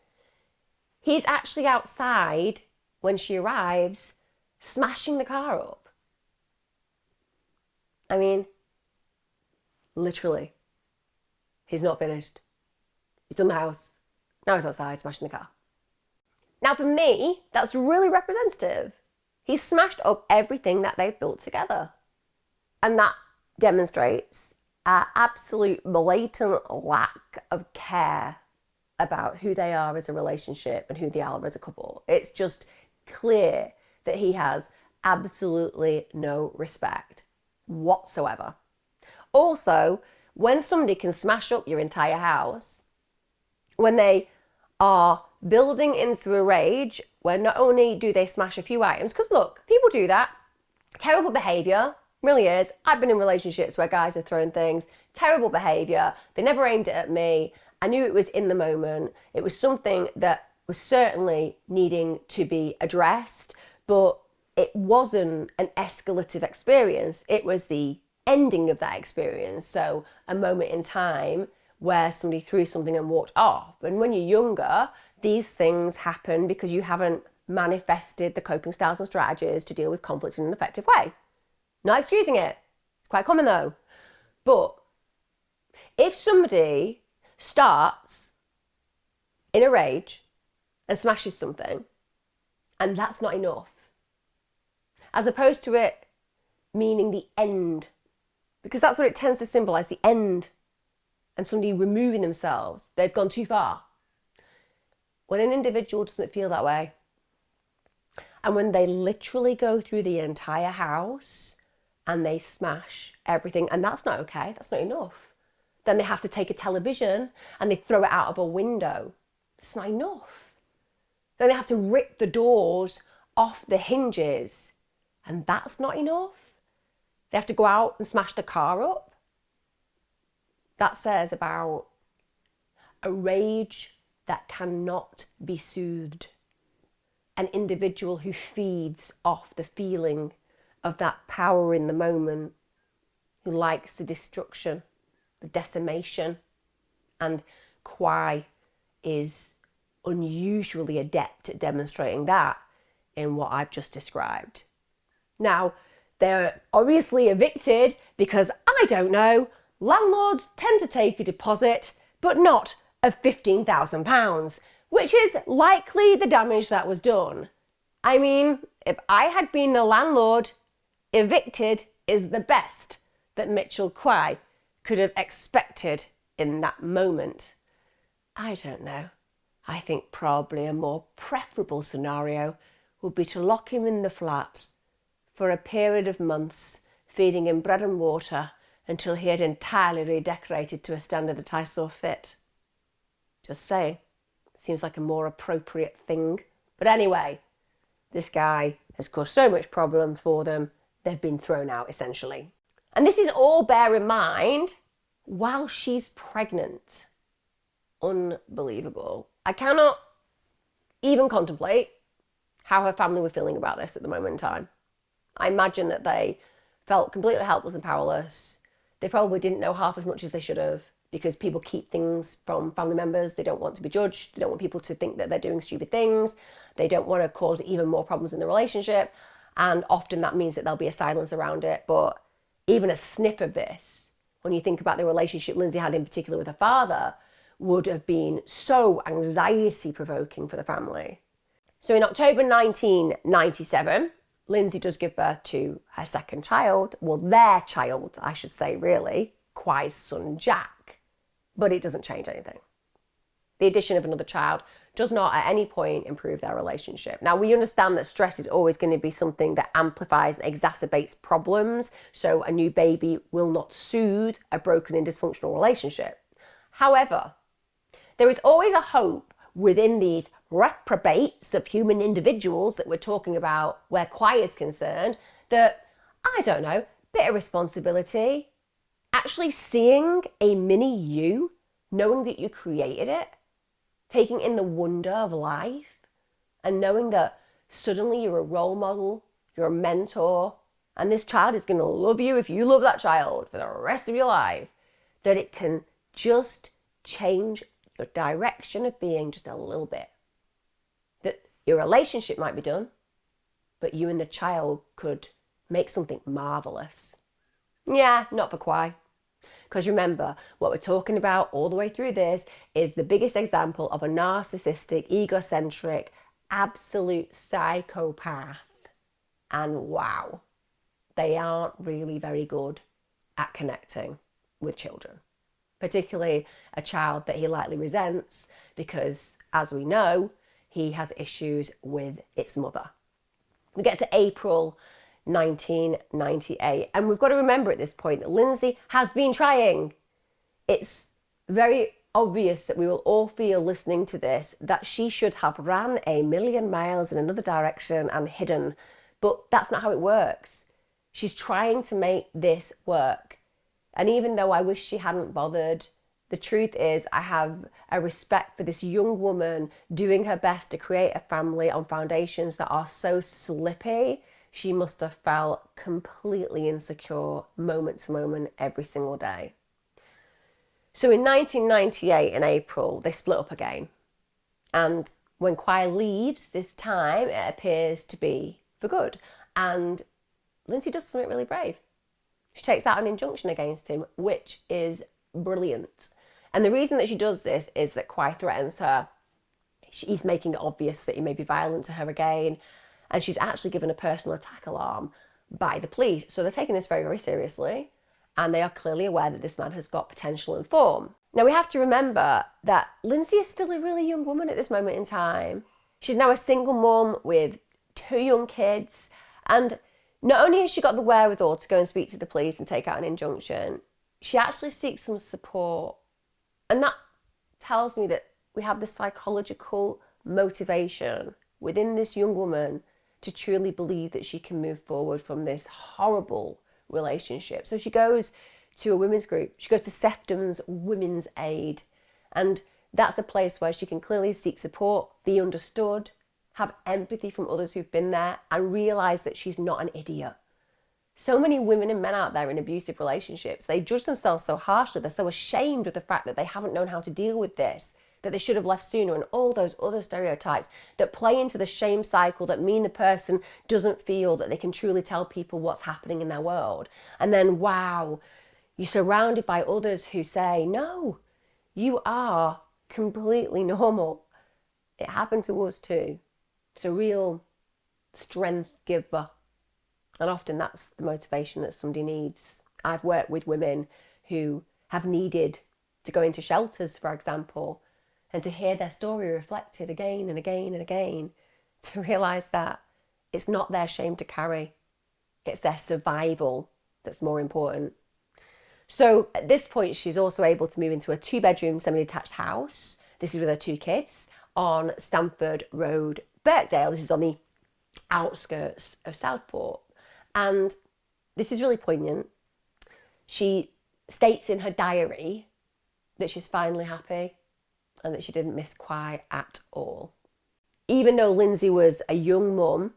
he's actually outside when she arrives, smashing the car up. I mean, literally, he's not finished. He's done the house. Now he's outside smashing the car. Now for me, that's really representative. He's smashed up everything that they've built together. And that demonstrates an absolute blatant lack of care about who they are as a relationship and who they are as a couple. It's just clear that he has absolutely no respect whatsoever. Also, when somebody can smash up your entire house, when they are building into a rage, where not only do they smash a few items, because look, people do that, terrible behaviour, really is. I've been in relationships where guys have thrown things, terrible behaviour, they never aimed it at me, I knew it was in the moment, it was something that was certainly needing to be addressed, but it wasn't an escalative experience, it was the ending of that experience. So a moment in time where somebody threw something and walked off. And when you're younger, these things happen because you haven't manifested the coping styles and strategies to deal with conflict in an effective way. Not excusing it. It's quite common though. But if somebody starts in a rage and smashes something, and that's not enough, as opposed to it meaning the end, because that's what it tends to symbolize, the end, and somebody removing themselves, they've gone too far. When an individual doesn't feel that way, and when they literally go through the entire house and they smash everything, and that's not okay, that's not enough. Then they have to take a television and they throw it out of a window. That's not enough. Then they have to rip the doors off the hinges, and that's not enough. They have to go out and smash the car up. that says about a rage that cannot be soothed. An individual who feeds off the feeling of that power in the moment, who likes the destruction, the decimation. And Quy is unusually adept at demonstrating that in what I've just described. Now, they're obviously evicted because, I don't know, landlords tend to take a deposit, but not of £15,000, which is likely the damage that was done. I mean, if I had been the landlord, evicted is the best that Mitchell Quy could have expected in that moment. I don't know. I think probably a more preferable scenario would be to lock him in the flat for a period of months, feeding him bread and water until he had entirely redecorated to a standard that I saw fit. Just saying. Seems like a more appropriate thing. But anyway, this guy has caused so much problems for them, they've been thrown out essentially. And this is all, bear in mind, while she's pregnant. Unbelievable. I cannot even contemplate how her family were feeling about this at the moment in time. I imagine that they felt completely helpless and powerless. They probably didn't know half as much as they should have, because people keep things from family members. They don't want to be judged. They don't want people to think that they're doing stupid things. They don't want to cause even more problems in the relationship. And often that means that there'll be a silence around it. But even a sniff of this, when you think about the relationship Lynsey had in particular with her father, would have been so anxiety-provoking for the family. So in October 1997, Lynsey does give birth to her second child. Well, their child, I should say, really, Quy son Jack. But it doesn't change anything. The addition of another child does not at any point improve their relationship. Now, we understand that stress is always going to be something that amplifies and exacerbates problems, so a new baby will not soothe a broken and dysfunctional relationship. However, there is always a hope within these reprobates of human individuals that we're talking about where Quy is concerned, that, I don't know, bit of responsibility, actually seeing a mini you, knowing that you created it, taking in the wonder of life, and knowing that suddenly you're a role model, you're a mentor, and this child is going to love you if you love that child for the rest of your life, that it can just change your direction of being just a little bit. That your relationship might be done, but you and the child could make something marvelous. Yeah, not for Quy. Because remember, what we're talking about all the way through this is the biggest example of a narcissistic, egocentric, absolute psychopath. And wow, they aren't really very good at connecting with children. Particularly a child that he likely resents because, as we know, he has issues with its mother. We get to April 1998, and we've got to remember at this point that Lynsey has been trying. It's very obvious that we will all feel listening to this that she should have ran a million miles in another direction and hidden, but that's not how it works. She's trying to make this work, and even though I wish she hadn't bothered, the truth is I have a respect for this young woman doing her best to create a family on foundations that are so slippy. She must have felt completely insecure moment to moment every single day. So in 1998, in April, they split up again. And when Quy leaves, this time it appears to be for good. And Lynsey does something really brave. She takes out an injunction against him, which is brilliant. And the reason that she does this is that Quy threatens her. He's making it obvious that he may be violent to her again. And she's actually given a personal attack alarm by the police. So they're taking this very, very seriously. And they are clearly aware that this man has got potential and form. Now, we have to remember that Lynsey is still a really young woman at this moment in time. She's now a single mum with 2 young kids. And not only has she got the wherewithal to go and speak to the police and take out an injunction, she actually seeks some support. And that tells me that we have the psychological motivation within this young woman to truly believe that she can move forward from this horrible relationship. So she goes to a women's group. She goes to Sefton's Women's Aid. And that's a place where she can clearly seek support, be understood, have empathy from others who've been there, and realise that she's not an idiot. So many women and men out there in abusive relationships, they judge themselves so harshly, they're so ashamed of the fact that they haven't known how to deal with this, that they should have left sooner, and all those other stereotypes that play into the shame cycle that mean the person doesn't feel that they can truly tell people what's happening in their world. And then, wow, you're surrounded by others who say, no, you are completely normal. It happened to us too. It's a real strength giver. And often that's the motivation that somebody needs. I've worked with women who have needed to go into shelters, for example, and to hear their story reflected again and again and again, to realise that it's not their shame to carry, it's their survival that's more important. So at this point, she's also able to move into a 2-bedroom semi-detached house. This is with her 2 kids on Stamford Road, Birkdale. This is on the outskirts of Southport. And this is really poignant. She states in her diary that she's finally happy and that she didn't miss Quy at all. Even though Lynsey was a young mum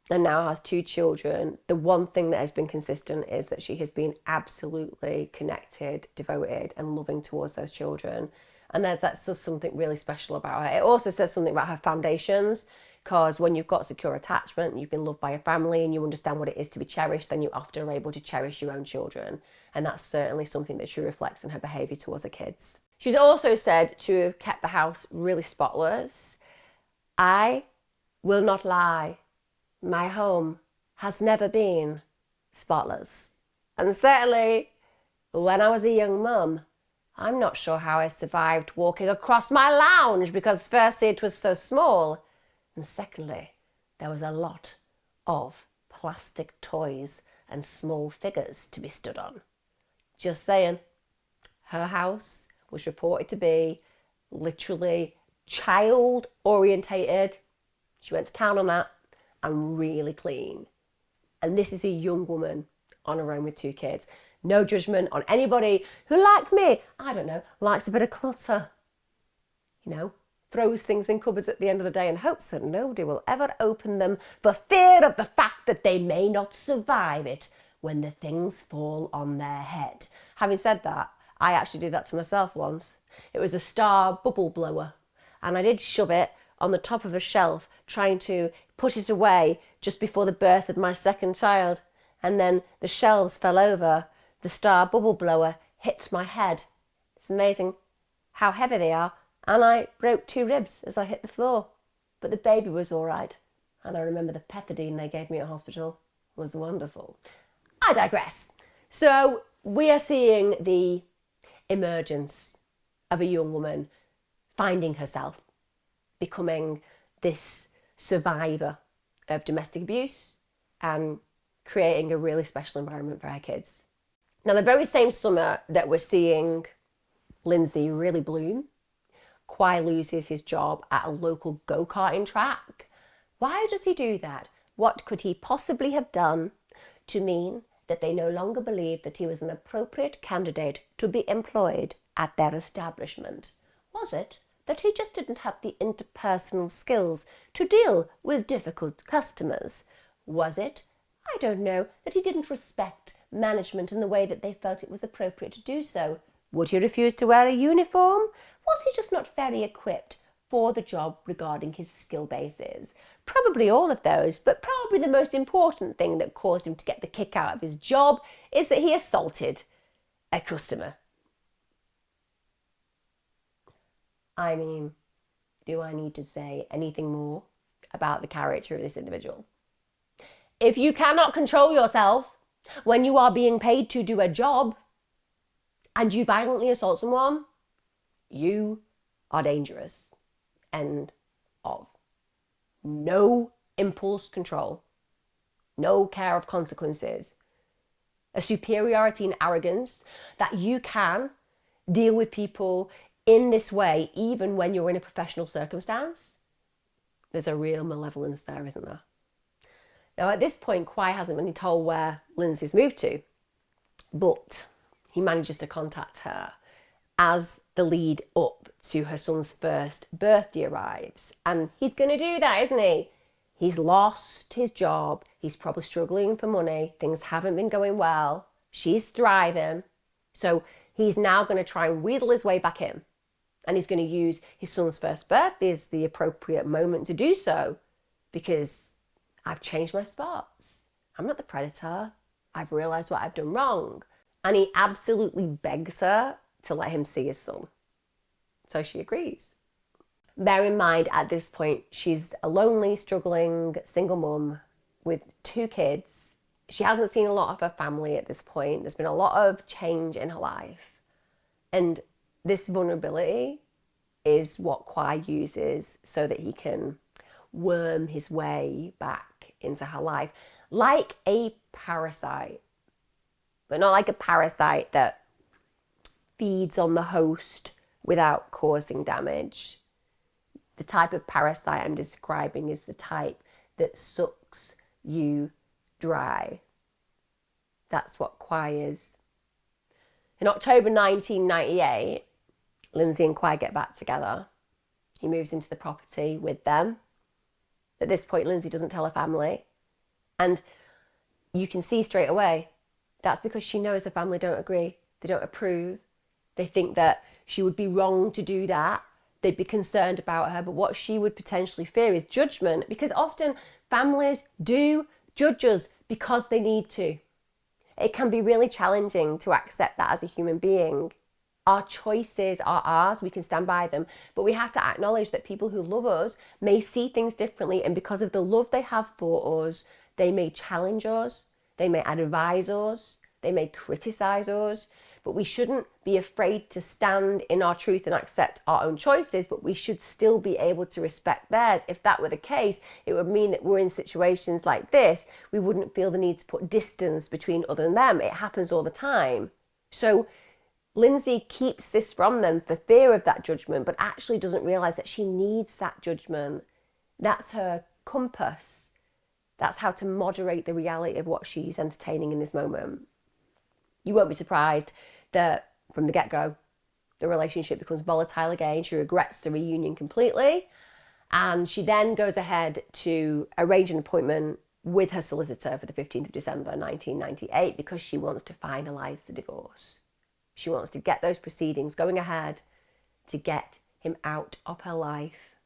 and now has 2 children, the one thing that has been consistent is that she has been absolutely connected, devoted and loving towards those children. And that's just something really special about her. It also says something about her foundations, because when you've got secure attachment and you've been loved by a family and you understand what it is to be cherished, then you often are able to cherish your own children. And that's certainly something that she reflects in her behaviour towards her kids. She's also said to have kept the house really spotless. I will not lie. My home has never been spotless. And certainly when I was a young mum, I'm not sure how I survived walking across my lounge, because firstly it was so small, and secondly there was a lot of plastic toys and small figures to be stood on. Just saying. Her house was reported to be literally child orientated. She went to town on that, and really clean. And this is a young woman on her own with 2 kids. No judgment on anybody who, like me, I don't know, likes a bit of clutter. You know, throws things in cupboards at the end of the day and hopes that nobody will ever open them for fear of the fact that they may not survive it when the things fall on their head. Having said that, I actually did that to myself once. It was a Star bubble blower, and I did shove it on the top of a shelf, trying to put it away just before the birth of my 2nd child. And then the shelves fell over. The Star bubble blower hit my head. It's amazing how heavy they are. And I broke 2 ribs as I hit the floor. But the baby was all right. And I remember the pethidine they gave me at hospital was wonderful. I digress. So we are seeing the emergence of a young woman finding herself, becoming this survivor of domestic abuse and creating a really special environment for her kids. Now, the very same summer that we're seeing Lynsey really bloom, Quy loses his job at a local go-karting track. Why does he do that? What could he possibly have done to mean that they no longer believed that he was an appropriate candidate to be employed at their establishment? Was it that he just didn't have the interpersonal skills to deal with difficult customers? Was it, I don't know, that he didn't respect management in the way that they felt it was appropriate to do so? Would he refuse to wear a uniform? Was he just not very equipped for the job regarding his skill bases? Probably all of those, but probably the most important thing that caused him to get the kick out of his job is that he assaulted a customer. I mean, do I need to say anything more about the character of this individual? If you cannot control yourself when you are being paid to do a job and you violently assault someone, you are dangerous. End of. No impulse control, no care of consequences, a superiority and arrogance that you can deal with people in this way even when you're in a professional circumstance. There's a real malevolence there, isn't there? Now, at this point, Quy hasn't been told where Lynsey's moved to, but he manages to contact her as the lead up to her son's first birthday arrives. And he's going to do that, isn't he? He's lost his job. He's probably struggling for money. Things haven't been going well. She's thriving. So he's now going to try and wheedle his way back in. And he's going to use his son's first birthday as the appropriate moment to do so. Because I've changed my spots. I'm not the predator. I've realised what I've done wrong. And he absolutely begs her to let him see his son. So she agrees. Bear in mind, at this point, she's a lonely, struggling, single mum with 2 kids. She hasn't seen a lot of her family at this point. There's been a lot of change in her life. And this vulnerability is what Quy uses so that he can worm his way back into her life. Like a parasite. But not like a parasite that feeds on the host without causing damage. The type of parasite I'm describing is the type that sucks you dry. That's what Quy is. In October 1998, Lynsey and Quy get back together. He moves into the property with them. At this point, Lynsey doesn't tell her family. And you can see straight away, that's because she knows her family don't agree. They don't approve. They think that she would be wrong to do that. They'd be concerned about her, but what she would potentially fear is judgment, because often families do judge us because they need to. It can be really challenging to accept that as a human being. Our choices are ours, we can stand by them, but we have to acknowledge that people who love us may see things differently, and because of the love they have for us, they may challenge us, they may advise us, they may criticize us, but we shouldn't be afraid to stand in our truth and accept our own choices, but we should still be able to respect theirs. If that were the case, it would mean that we're in situations like this, we wouldn't feel the need to put distance between us and them. It happens all the time. So Lynsey keeps this from them for fear of that judgment, but actually doesn't realize that she needs that judgment. That's her compass. That's how to moderate the reality of what she's entertaining in this moment. You won't be surprised that from the get-go, the relationship becomes volatile again. She regrets the reunion completely. And she then goes ahead to arrange an appointment with her solicitor for the 15th of December, 1998, because she wants to finalise the divorce. She wants to get those proceedings going ahead to get him out of her life,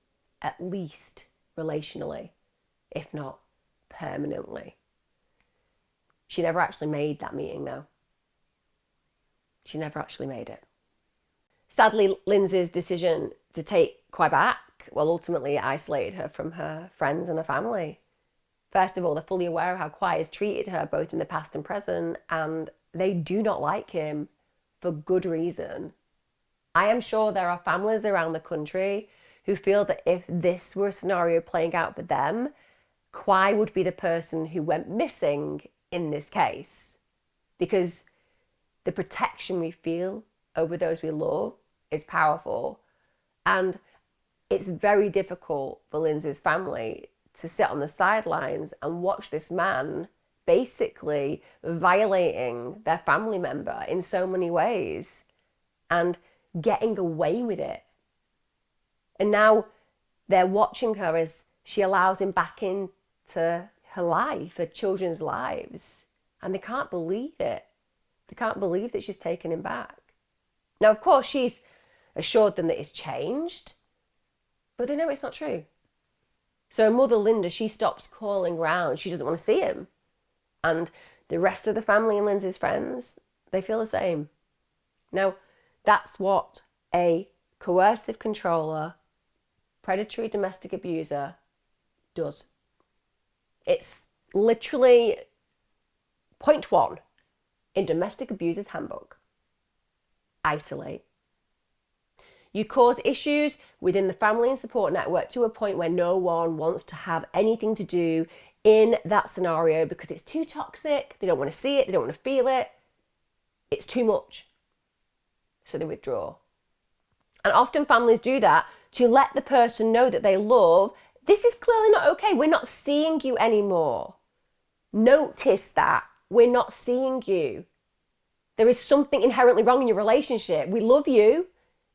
at least relationally, if not permanently. She never actually made that meeting, though. She never actually made it. Sadly, Lynsey's decision to take Quy back, well, ultimately it isolated her from her friends and her family. First of all, they're fully aware of how Quy has treated her, both in the past and present, and they do not like him for good reason. I am sure there are families around the country who feel that if this were a scenario playing out for them, Quy would be the person who went missing in this case. Because the protection we feel over those we love is powerful. And it's very difficult for Lynsey's family to sit on the sidelines and watch this man basically violating their family member in so many ways and getting away with it. And now they're watching her as she allows him back into her life, her children's lives, and they can't believe it. They can't believe that she's taken him back. Now, of course, she's assured them that it's changed, but they know it's not true. So her mother, Linda, she stops calling round. She doesn't want to see him. And the rest of the family and Lynsey's friends, they feel the same. Now, that's what a coercive controller, predatory domestic abuser does. It's literally point 1 in Domestic Abusers Handbook. Isolate. You cause issues within the family and support network to a point where no one wants to have anything to do in that scenario because it's too toxic, they don't want to see it, they don't want to feel it, it's too much. So they withdraw. And often families do that to let the person know that they love, this is clearly not okay, we're not seeing you anymore. Notice that, we're not seeing you. There is something inherently wrong in your relationship. We love you.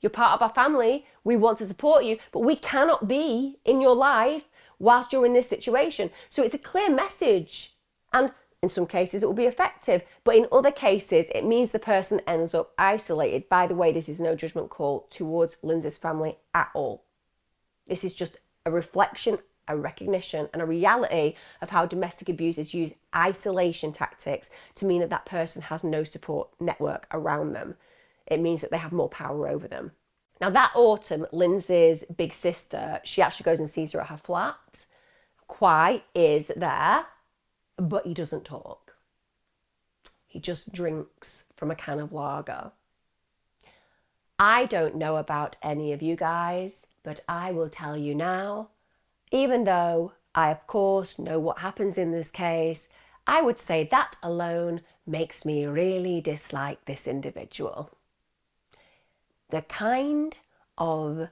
You're part of our family. We want to support you, but we cannot be in your life whilst you're in this situation. So it's a clear message. And in some cases, it will be effective. But in other cases, it means the person ends up isolated. By the way, this is no judgment call towards Lynsey's family at all. This is just a reflection, a recognition, and a reality of how domestic abusers use isolation tactics to mean that that person has no support network around them. It means that they have more power over them. Now that autumn, Lynsey's big sister, she actually goes and sees her at her flat. Quy is there, but he doesn't talk. He just drinks from a can of lager. I don't know about any of you guys, but I will tell you now, even though I of course know what happens in this case, I would say that alone makes me really dislike this individual. The kind of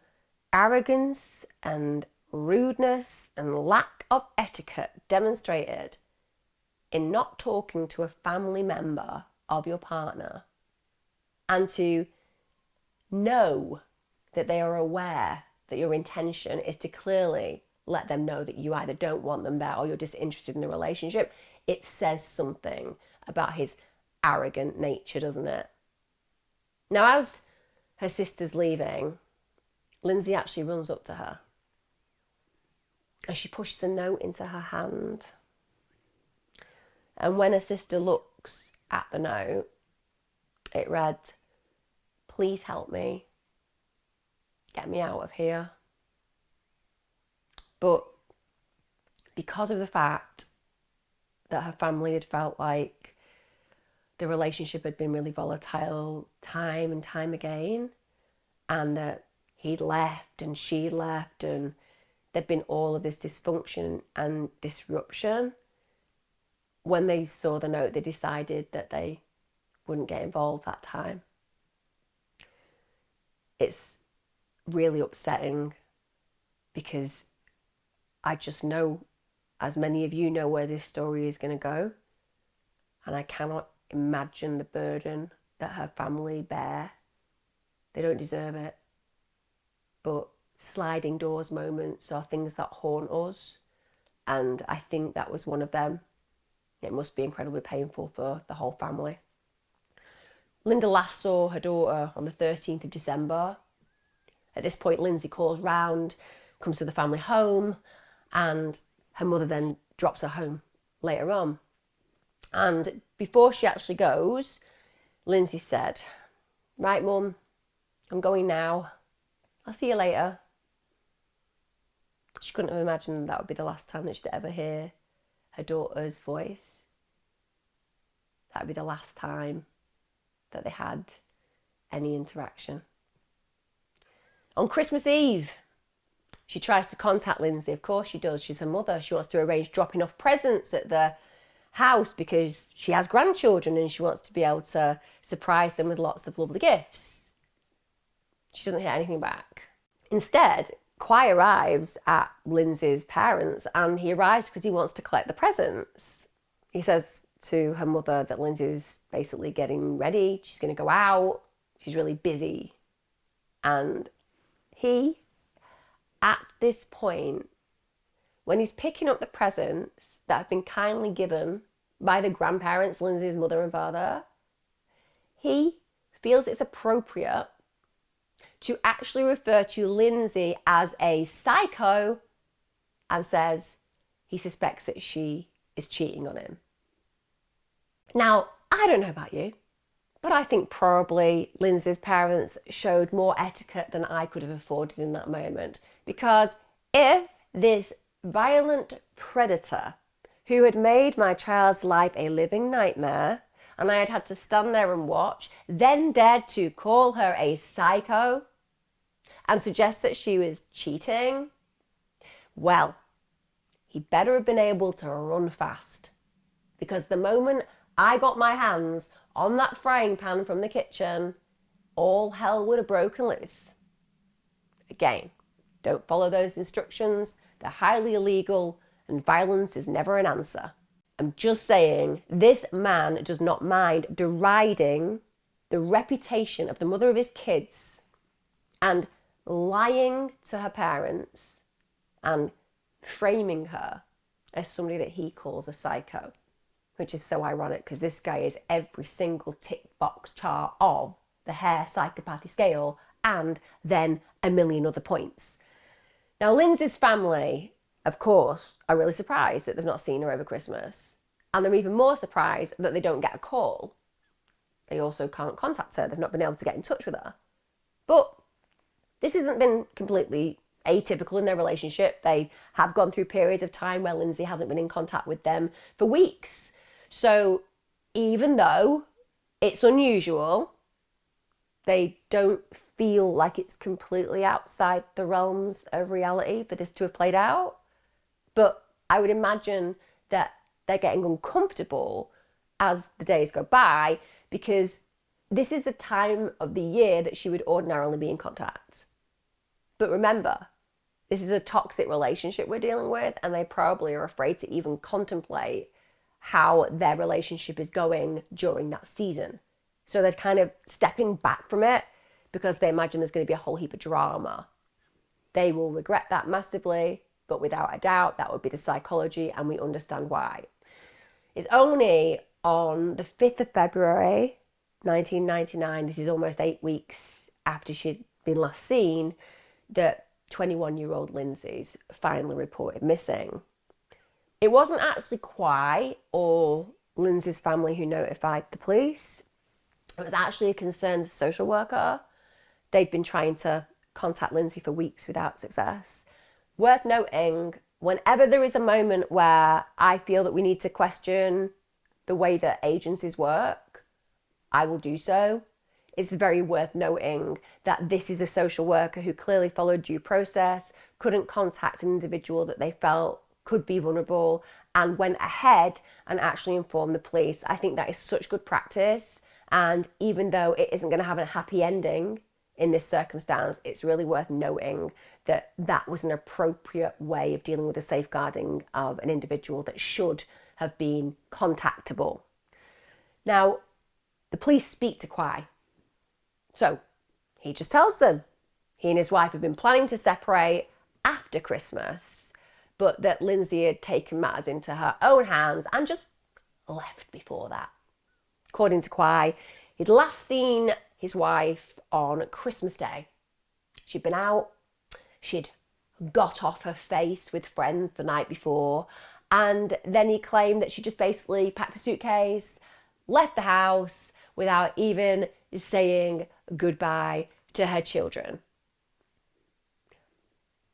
arrogance and rudeness and lack of etiquette demonstrated in not talking to a family member of your partner, and to know that they are aware that your intention is to clearly let them know that you either don't want them there or you're disinterested in the relationship, it says something about his arrogant nature, doesn't it? Now, as her sister's leaving, Lynsey actually runs up to her and she pushes a note into her hand. And when her sister looks at the note, it read, "Please help me. Get me out of here." But because of the fact that her family had felt like the relationship had been really volatile time and time again, and that he'd left and she'd left and there'd been all of this dysfunction and disruption, when they saw the note, they decided that they wouldn't get involved that time. It's really upsetting because I just know, as many of you know, where this story is going to go. And I cannot imagine the burden that her family bear. They don't deserve it. But sliding doors moments are things that haunt us. And I think that was one of them. It must be incredibly painful for the whole family. Linda last saw her daughter on the 13th of December. At this point, Lynsey calls round, comes to the family home, and her mother then drops her home later on. And before she actually goes, Lynsey said, "Right, Mum, I'm going now. I'll see you later." She couldn't have imagined that would be the last time that she'd ever hear her daughter's voice. That would be the last time that they had any interaction. On Christmas Eve, she tries to contact Lynsey. Of course she does. She's her mother. She wants to arrange dropping off presents at the house because she has grandchildren and she wants to be able to surprise them with lots of lovely gifts. She doesn't hear anything back. Instead, Quy arrives at Lynsey's parents, and he arrives because he wants to collect the presents. He says to her mother that Lynsey's basically getting ready. She's going to go out. She's really busy. And he, at this point, when he's picking up the presents that have been kindly given by the grandparents, Lynsey's mother and father, he feels it's appropriate to actually refer to Lynsey as a psycho and says he suspects that she is cheating on him. Now, I don't know about you, but I think probably Lynsey's parents showed more etiquette than I could have afforded in that moment. Because if this violent predator who had made my child's life a living nightmare and I had had to stand there and watch, then dared to call her a psycho and suggest that she was cheating, well, he better have been able to run fast. Because the moment I got my hands on that frying pan from the kitchen, all hell would have broken loose. Again, don't follow those instructions. They're highly illegal and violence is never an answer. I'm just saying, this man does not mind deriding the reputation of the mother of his kids and lying to her parents and framing her as somebody that he calls a psycho, which is so ironic because this guy is every single tick box chart of the Hare psychopathy scale and then a million other points. Now, Lynsey's family, of course, are really surprised that they've not seen her over Christmas. And they're even more surprised that they don't get a call. They also can't contact her. They've not been able to get in touch with her. But this hasn't been completely atypical in their relationship. They have gone through periods of time where Lynsey hasn't been in contact with them for weeks. So even though it's unusual, they don't feel like it's completely outside the realms of reality for this to have played out. But I would imagine that they're getting uncomfortable as the days go by because this is the time of the year that she would ordinarily be in contact. But remember, this is a toxic relationship we're dealing with, and they probably are afraid to even contemplate how their relationship is going during that season. So they're kind of stepping back from it because they imagine there's going to be a whole heap of drama. They will regret that massively, but without a doubt, that would be the psychology, and we understand why. It's only on the 5th of February, 1999, this is almost 8 weeks after she'd been last seen, that 21-year-old Lynsey's finally reported missing. It wasn't actually Quy or Lynsey's family who notified the police. It was actually a concerned social worker. They'd been trying to contact Lynsey for weeks without success. Worth noting, whenever there is a moment where I feel that we need to question the way that agencies work, I will do so. It's very worth noting that this is a social worker who clearly followed due process, couldn't contact an individual that they felt could be vulnerable, and went ahead and actually informed the police. I think that is such good practice. And even though it isn't going to have a happy ending in this circumstance, it's really worth noting that that was an appropriate way of dealing with the safeguarding of an individual that should have been contactable. Now, the police speak to Quy. So he just tells them he and his wife have been planning to separate after Christmas, but that Lynsey had taken matters into her own hands and just left before that. According to Quy, he'd last seen his wife on Christmas Day. She'd been out, she'd got off her face with friends the night before, and then he claimed that she just basically packed a suitcase, left the house without even saying goodbye to her children.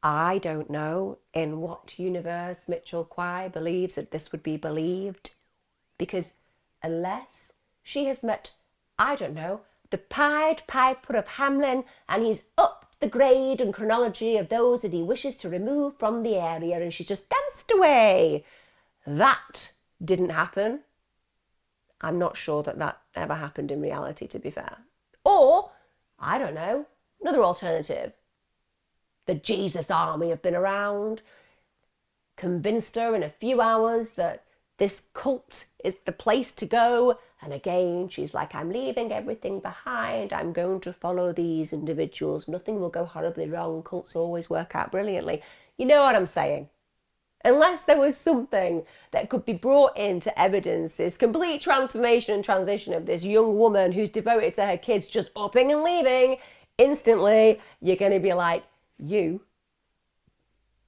I don't know in what universe Mitchell Quy believes that this would be believed, because unless she has met, I don't know, the Pied Piper of Hamelin, and he's up the grade and chronology of those that he wishes to remove from the area, and she's just danced away. That didn't happen. I'm not sure that that ever happened in reality, to be fair. Or, I don't know, another alternative. The Jesus Army have been around, convinced her in a few hours that this cult is the place to go. And again, she's like, I'm leaving everything behind. I'm going to follow these individuals. Nothing will go horribly wrong. Cults always work out brilliantly. You know what I'm saying? Unless there was something that could be brought into evidence, this complete transformation and transition of this young woman who's devoted to her kids just upping and leaving, instantly you're going to be like, you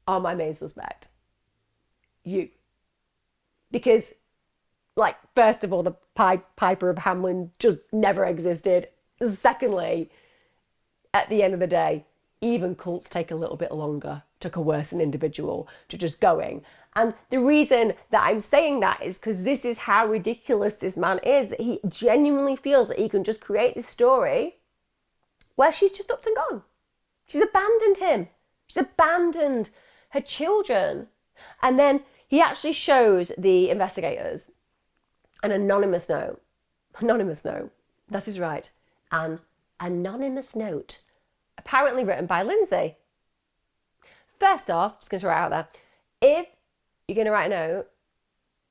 are my main suspect. You. Because, like, first of all, the Piper of Hamelin just never existed. Secondly, at the end of the day, even cults take a little bit longer to coerce an individual to just going. And the reason that I'm saying that is because this is how ridiculous this man is. That he genuinely feels that he can just create this story where she's just up and gone. She's abandoned him. She's abandoned her children. And then he actually shows the investigators an anonymous note. Anonymous note. That is right. An anonymous note. Apparently written by Lynsey. First off, just going to throw it out there. If you're going to write a note,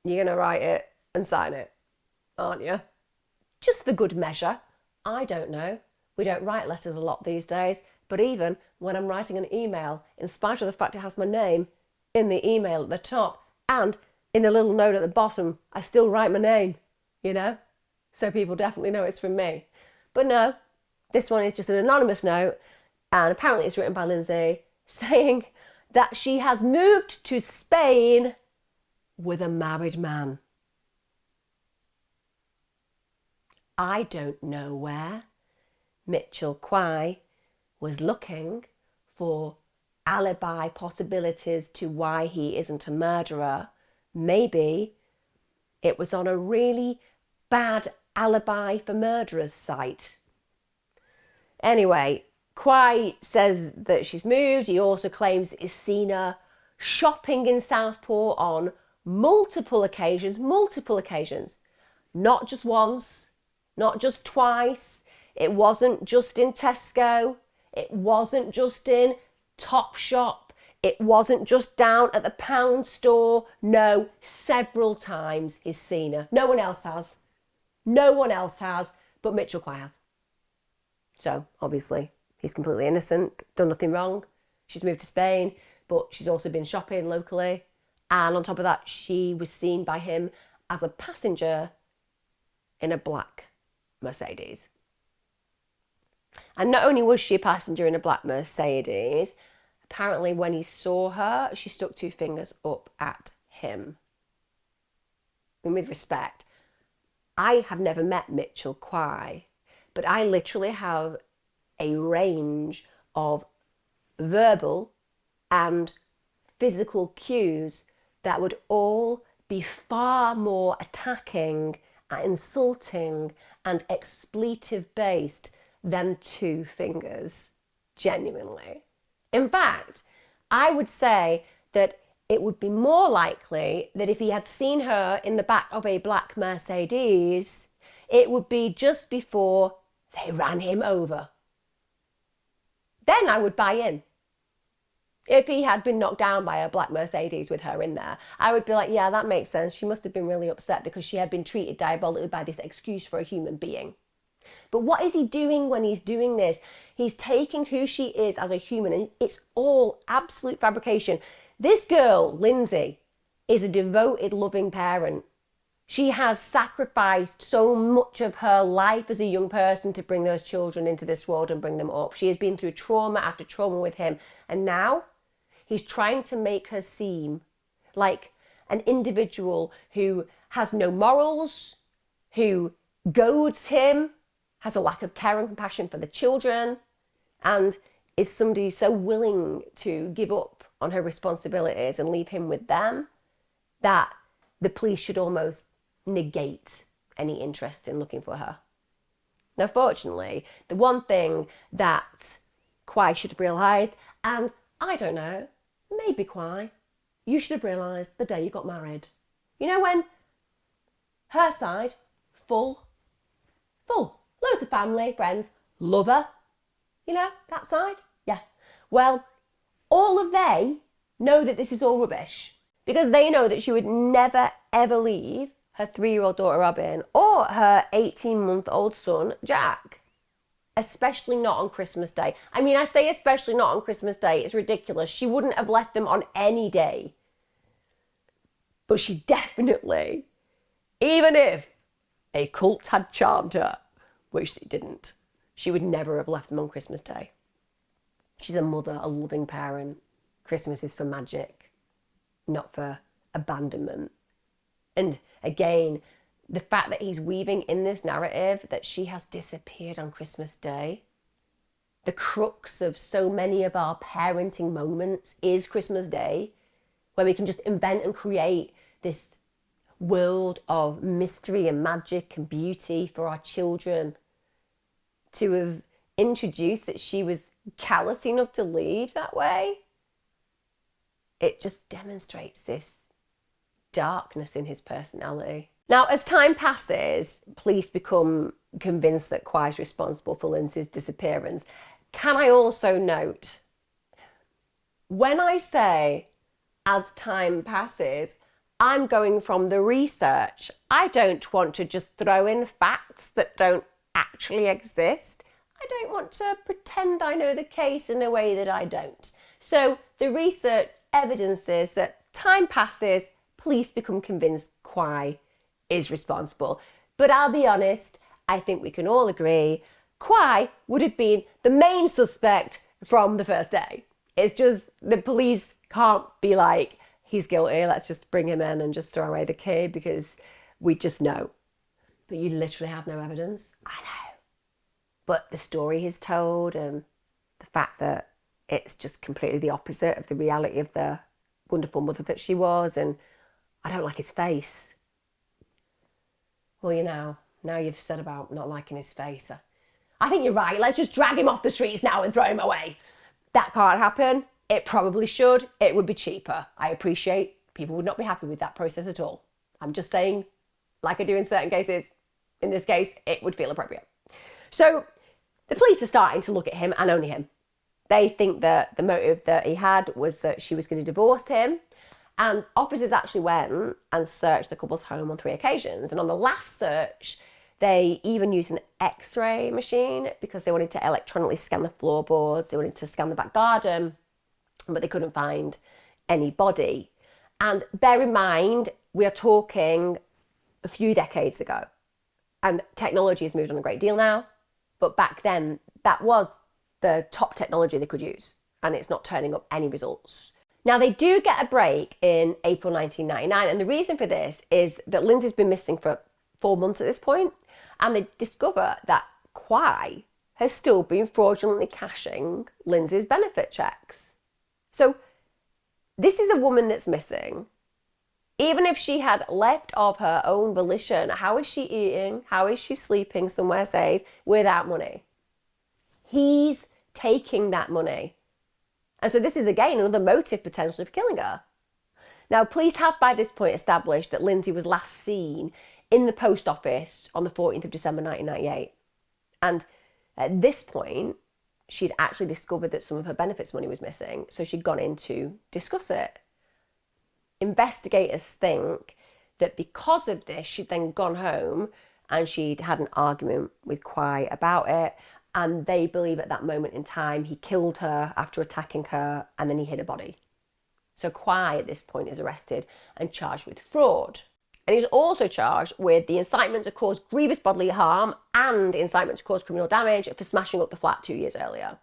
You're going to write it and sign it, aren't you? Just for good measure. I don't know. We don't write letters a lot these days, but even when I'm writing an email, in spite of the fact it has my name in the email at the top and in the little note at the bottom, I still write my name, you know? So people definitely know it's from me. But no, this one is just an anonymous note, and apparently it's written by Lynsey, saying that she has moved to Spain with a married man. I don't know where. Mitchell Quy was looking for alibi possibilities to why he isn't a murderer. Maybe it was on a really bad alibi for murderers site. Anyway, Quy says that she's moved. He also claims he's seen her shopping in Southport on multiple occasions, not just once, not just twice. It wasn't just in Tesco. It wasn't just in Topshop. It wasn't just down at the pound store. No, several times he's seen her. No one else has. No one else has, but Mitchell Quy has. So, obviously, he's completely innocent, done nothing wrong. She's moved to Spain, but she's also been shopping locally. And on top of that, she was seen by him as a passenger in a black Mercedes. And not only was she a passenger in a black Mercedes, apparently when he saw her, she stuck two fingers up at him. And with respect, I have never met Mitchell Quy, but I literally have a range of verbal and physical cues that would all be far more attacking and insulting and expletive based than two fingers, genuinely. In fact, I would say that it would be more likely that if he had seen her in the back of a black Mercedes, it would be just before they ran him over. Then I would buy in. If he had been knocked down by a black Mercedes with her in there, I would be like, yeah, that makes sense. She must have been really upset because she had been treated diabolically by this excuse for a human being. But what is he doing when he's doing this? He's taking who she is as a human, and it's all absolute fabrication. This girl, Lynsey, is a devoted, loving parent. She has sacrificed so much of her life as a young person to bring those children into this world and bring them up. She has been through trauma after trauma with him. And now he's trying to make her seem like an individual who has no morals, who goads him, has a lack of care and compassion for the children, and is somebody so willing to give up on her responsibilities and leave him with them that the police should almost negate any interest in looking for her. Now, fortunately, the one thing that Quy should have realised, and I don't know, maybe Quy, you should have realised the day you got married. You know, when her side, full, loads of family, friends, love her, you know, that side, yeah. Well, all of they know that this is all rubbish because they know that she would never, ever leave her 3-year-old daughter Robin or her 18-month-old son Jack, especially not on Christmas Day. I mean, I say especially not on Christmas Day, it's ridiculous. She wouldn't have left them on any day. But she definitely, even if a cult had charmed her, which it didn't, she would never have left them on Christmas Day. She's a mother, a loving parent. Christmas is for magic, not for abandonment. And again, the fact that he's weaving in this narrative that she has disappeared on Christmas Day, the crux of so many of our parenting moments is Christmas Day, where we can just invent and create this world of mystery and magic and beauty for our children. To have introduced that she was callous enough to leave that way, it just demonstrates this darkness in his personality. Now, as time passes, police become convinced that Quy is responsible for Lynsey's disappearance. Can I also note, when I say as time passes, I'm going from the research. I don't want to just throw in facts that don't actually exist. I don't want to pretend I know the case in a way that I don't. So the research evidences that time passes, police become convinced Quy is responsible. But I'll be honest, I think we can all agree Quy would have been the main suspect from the first day. It's just the police can't be like, he's guilty, let's just bring him in and just throw away the kid because we just know. But you literally have no evidence. I know. But the story he's told and the fact that it's just completely the opposite of the reality of the wonderful mother that she was, and I don't like his face. Well, you know, now you've said about not liking his face. I think you're right. Let's just drag him off the streets now and throw him away. That can't happen. It probably should. It would be cheaper. I appreciate people would not be happy with that process at all. I'm just saying, like I do in certain cases, in this case, it would feel appropriate. So the police are starting to look at him and only him. They think that the motive that he had was that she was going to divorce him. And officers actually went and searched the couple's home on 3 occasions. And on the last search, they even used an X-ray machine because they wanted to electronically scan the floorboards. They wanted to scan the back garden, but they couldn't find any body. And bear in mind, we are talking a few decades ago. And technology has moved on a great deal now. But back then, that was the top technology they could use. And it's not turning up any results. Now, they do get a break in April 1999. And the reason for this is that Lynsey's been missing for 4 months at this point. And they discover that Quy has still been fraudulently cashing Lynsey's benefit checks. So this is a woman that's missing. Even if she had left of her own volition, how is she eating? How is she sleeping somewhere safe without money? He's taking that money. And so this is, again, another motive potentially for killing her. Now, police have by this point established that Lynsey was last seen in the post office on the 14th of December 1998. And at this point, she'd actually discovered that some of her benefits money was missing, so she'd gone in to discuss it. Investigators think that because of this, she'd then gone home and she'd had an argument with Quy about it, and they believe at that moment in time he killed her after attacking her and then he hid her body. So Quy at this point is arrested and charged with fraud. And he's also charged with the incitement to cause grievous bodily harm and incitement to cause criminal damage for smashing up the flat 2 years earlier.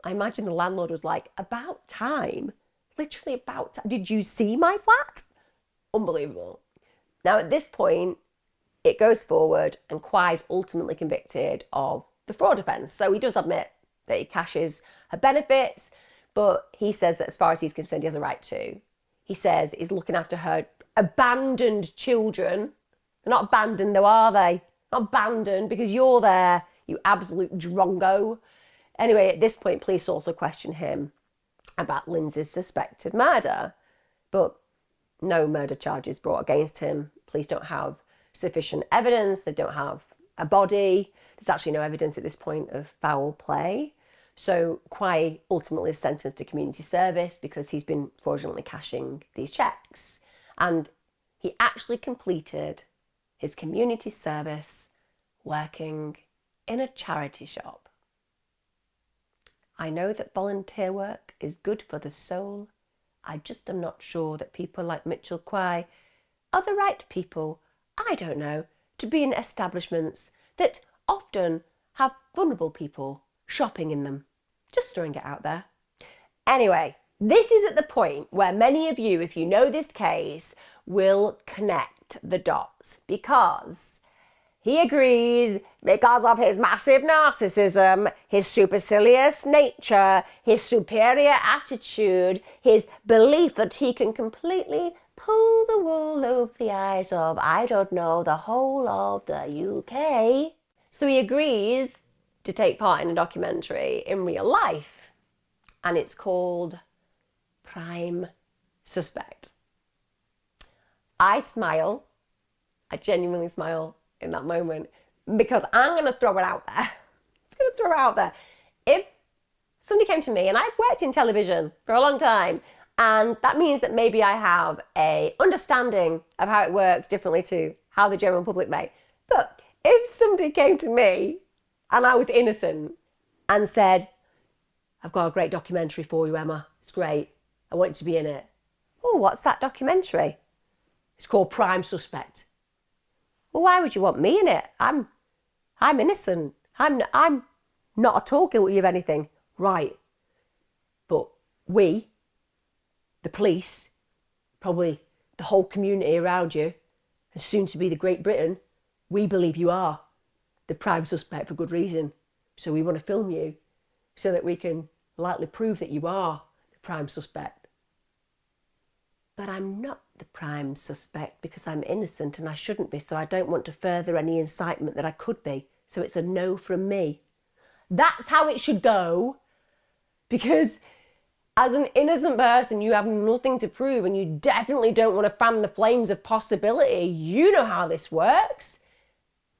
I imagine the landlord was like, about time. Literally about time. Did you see my flat? Unbelievable. Now at this point, it goes forward and Quy is ultimately convicted of the fraud offence. So he does admit that he cashes her benefits, but he says that as far as he's concerned, he has a right to. He says he's looking after her abandoned children. They're not abandoned though, are they? Not abandoned because you're there, you absolute drongo. Anyway, at this point, police also question him about Lynsey's suspected murder, but no murder charges brought against him. Police don't have sufficient evidence. They don't have a body. There's actually no evidence at this point of foul play. So Quy ultimately is sentenced to community service because he's been fraudulently cashing these checks. And he actually completed his community service working in a charity shop. I know that volunteer work is good for the soul. I just am not sure that people like Mitchell Quy are the right people, I don't know, to be in establishments that often have vulnerable people shopping in them. Just throwing it out there. Anyway, this is at the point where many of you, if you know this case, will connect the dots because he agrees because of his massive narcissism, his supercilious nature, his superior attitude, his belief that he can completely pull the wool over the eyes of, I don't know, the whole of the UK. So he agrees to take part in a documentary in real life, and it's called Prime Suspect. I smile, I genuinely smile in that moment because I'm going to throw it out there. I'm going to throw it out there. If somebody came to me, and I've worked in television for a long time, And that means that maybe I have a understanding of how it works differently to how the general public may. But if somebody came to me and I was innocent and said, I've got a great documentary for you, Emma. It's great. I want you to be in it. Oh, what's that documentary? It's called Prime Suspect. Well, why would you want me in it? I'm innocent. I'm not at all guilty of anything. Right. But we, the police, probably the whole community around you, and soon to be the Great Britain, we believe you are the prime suspect for good reason. So we want to film you so that we can likely prove that you are the prime suspect. But I'm not the prime suspect because I'm innocent and I shouldn't be, so I don't want to further any incitement that I could be. So it's a no from me. That's how it should go, because as an innocent person, you have nothing to prove and you definitely don't want to fan the flames of possibility. You know how this works.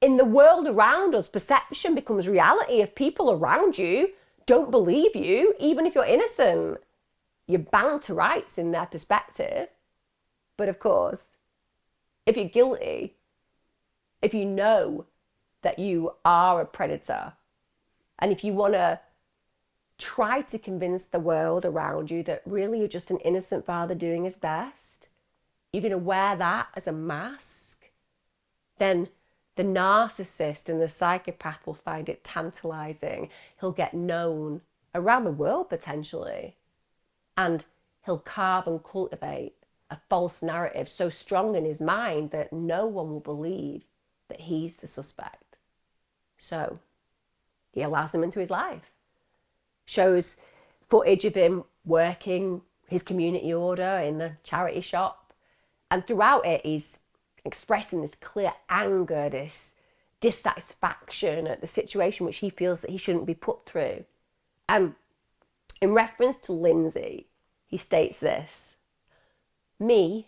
In the world around us, perception becomes reality. If people around you don't believe you, even if you're innocent, you're bound to rights in their perspective. But of course, if you're guilty, if you know that you are a predator, and if you want to try to convince the world around you that really you're just an innocent father doing his best, you're going to wear that as a mask, then the narcissist and the psychopath will find it tantalizing. He'll get known around the world potentially, and he'll carve and cultivate a false narrative so strong in his mind that no one will believe that he's the suspect. So he allows them into his life. Shows footage of him working his community order in the charity shop. And throughout it, he's expressing this clear anger, this dissatisfaction at the situation which he feels that he shouldn't be put through. And in reference to Lynsey, he states this: me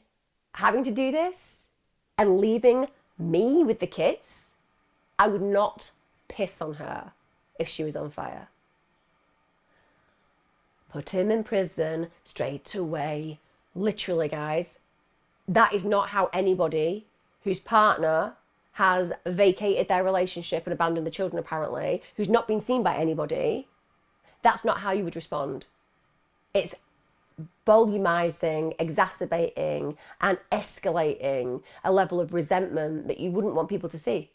having to do this and leaving me with the kids, I would not piss on her if she was on fire. Put him in prison straight away. Literally, guys, that is not how anybody whose partner has vacated their relationship and abandoned the children, apparently, who's not been seen by anybody, that's not how you would respond. It's volumizing, exacerbating, and escalating a level of resentment that you wouldn't want people to see.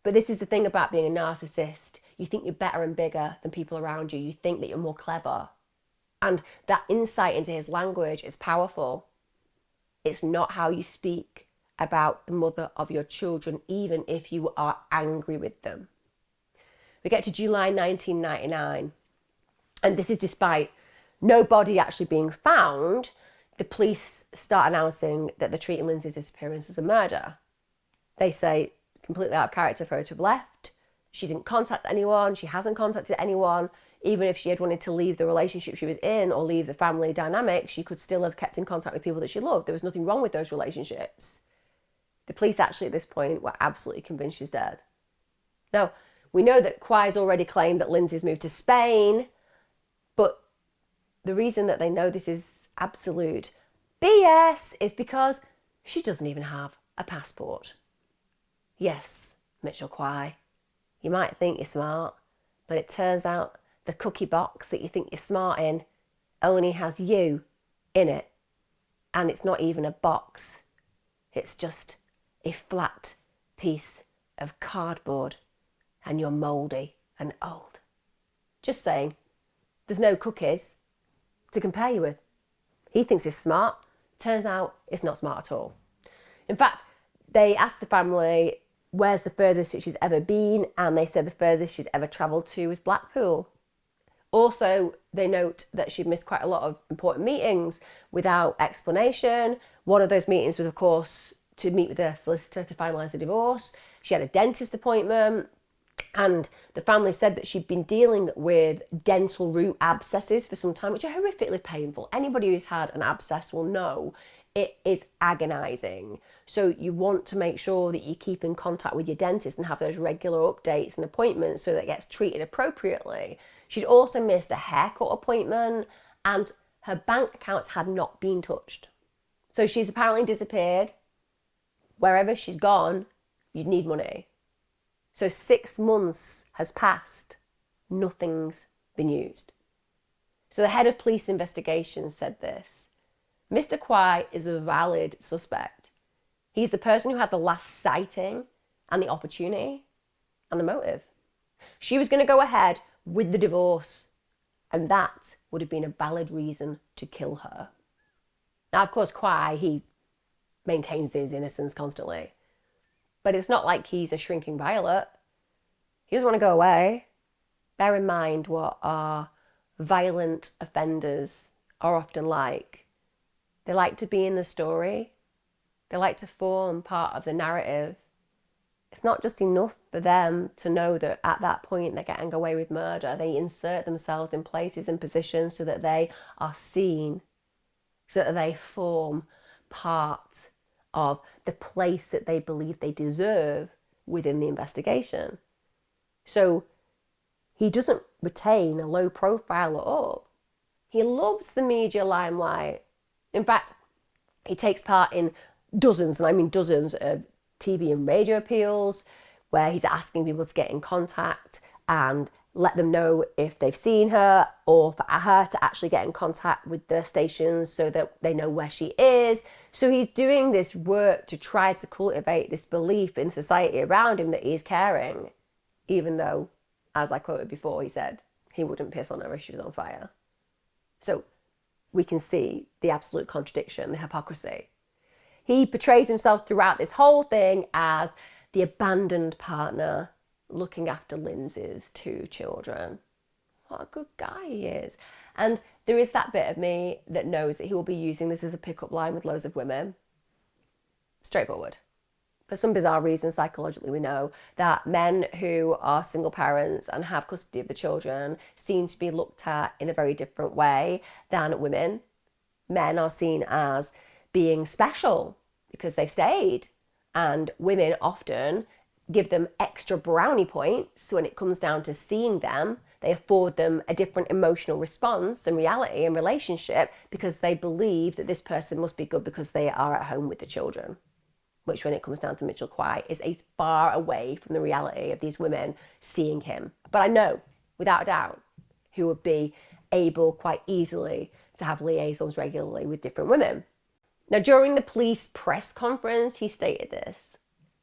But this is the thing about being a narcissist. You think you're better and bigger than people around you. You think that you're more clever. And that insight into his language is powerful. It's not how you speak about the mother of your children, even if you are angry with them. We get to July 1999, and this is despite no body actually being found. The police start announcing that they're treating Lynsey's disappearance as a murder. They say, completely out of character for her to have left. She didn't contact anyone. She hasn't contacted anyone. Even if she had wanted to leave the relationship she was in or leave the family dynamic, she could still have kept in contact with people that she loved. There was nothing wrong with those relationships. The police actually at this point were absolutely convinced she's dead. Now, we know that Quy already claimed that Lynsey's moved to Spain, but the reason that they know this is absolute BS is because she doesn't even have a passport. Yes, Mitchell Quy, you might think you're smart, but it turns out the cookie box that you think you're smart in only has you in it. And it's not even a box. It's just a flat piece of cardboard, and you're mouldy and old. Just saying, there's no cookies to compare you with. He thinks he's smart. Turns out it's not smart at all. In fact, they asked the family where's the furthest that she's ever been, and they said the furthest she'd ever travelled to was Blackpool. Also, they note that she'd missed quite a lot of important meetings without explanation. One of those meetings was, of course, to meet with a solicitor to finalise the divorce. She had a dentist appointment, and the family said that she'd been dealing with dental root abscesses for some time, which are horrifically painful. Anybody who's had an abscess will know it is agonising. So you want to make sure that you keep in contact with your dentist and have those regular updates and appointments so that it gets treated appropriately. She'd also missed a haircut appointment, and her bank accounts had not been touched. So she's apparently disappeared. Wherever she's gone, you'd need money. So 6 months has passed. Nothing's been used. So the head of police investigations said this: Mr. Quy is a valid suspect. He's the person who had the last sighting and the opportunity and the motive. She was going to go ahead with the divorce, and that would have been a valid reason to kill her. Now, of course, Quy, he maintains his innocence constantly. But it's not like he's a shrinking violet. He doesn't want to go away. Bear in mind what our violent offenders are often like. They like to be in the story. They like to form part of the narrative. It's not just enough for them to know that at that point they're getting away with murder. They insert themselves in places and positions so that they are seen, so that they form part of the place that they believe they deserve within the investigation. So he doesn't retain a low profile at all. He loves the media limelight. In fact, he takes part in dozens, and I mean dozens, of TV and radio appeals where he's asking people to get in contact and let them know if they've seen her, or for her to actually get in contact with the stations so that they know where she is. So he's doing this work to try to cultivate this belief in society around him that he's caring, even though, as I quoted before, he said he wouldn't piss on her if she was on fire. So we can see the absolute contradiction, the hypocrisy. He portrays himself throughout this whole thing as the abandoned partner looking after Lynsey's 2 children. What a good guy he is. And there is that bit of me that knows that he will be using this as a pickup line with loads of women. Straightforward. For some bizarre reason, psychologically, we know that men who are single parents and have custody of the children seem to be looked at in a very different way than women. Men are seen as being special because they've stayed, and women often give them extra brownie points when it comes down to seeing them. They afford them a different emotional response and reality and relationship because they believe that this person must be good because they are at home with the children, which when it comes down to Mitchell Quy is a far away from the reality of these women seeing him. But I know, without a doubt, he would be able quite easily to have liaisons regularly with different women. Now, during the police press conference, he stated this: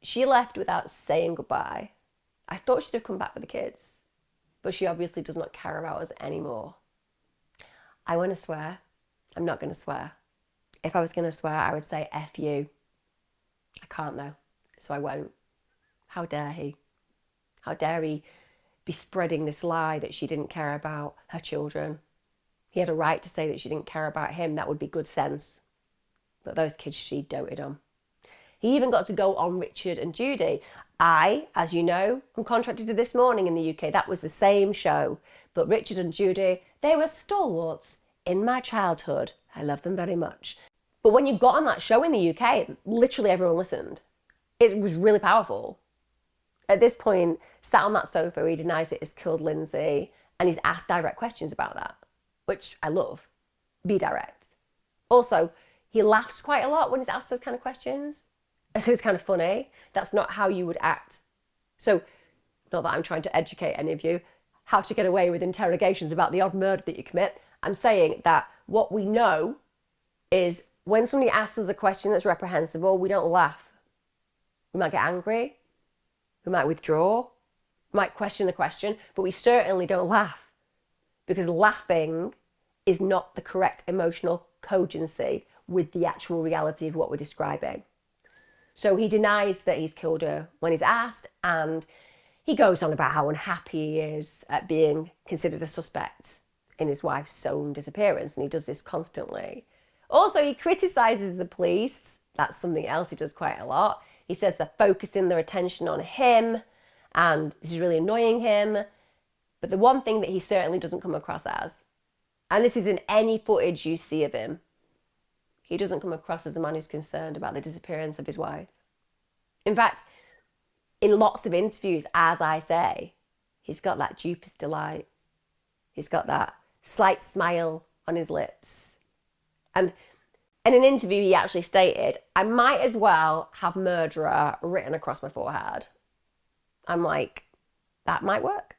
"She left without saying goodbye. I thought she'd have come back for the kids, but she obviously does not care about us anymore." I want to swear. I'm not going to swear. If I was going to swear, I would say F you. I can't though, so I won't. How dare he? How dare he be spreading this lie that she didn't care about her children? He had a right to say that she didn't care about him. That would be good sense. But those kids she doted on. He even got to go on Richard and Judy. I, as you know, am contracted to This Morning in the UK. That was the same show. But Richard and Judy, they were stalwarts in my childhood. I love them very much. But when you got on that show in the UK, literally everyone listened. It was really powerful. At this point, sat on that sofa, he denies it has killed Lynsey, and he's asked direct questions about that, which I love. Be direct. Also, he laughs quite a lot when he's asked those kind of questions. So it's kind of funny. That's not how you would act. So, not that I'm trying to educate any of you how to get away with interrogations about the odd murder that you commit. I'm saying that what we know is when somebody asks us a question that's reprehensible, we don't laugh. We might get angry. We might withdraw. We might question the question, but we certainly don't laugh, because laughing is not the correct emotional cogency with the actual reality of what we're describing. So he denies that he's killed her when he's asked, and he goes on about how unhappy he is at being considered a suspect in his wife's own disappearance, and he does this constantly. Also, he criticises the police. That's something else he does quite a lot. He says they're focusing their attention on him, and this is really annoying him. But the one thing that he certainly doesn't come across as, and this is in any footage you see of him, he doesn't come across as the man who's concerned about the disappearance of his wife. In fact, in lots of interviews, as I say, he's got that deepest delight. He's got that slight smile on his lips. And in an interview, he actually stated, I might as well have murderer written across my forehead. I'm like, that might work.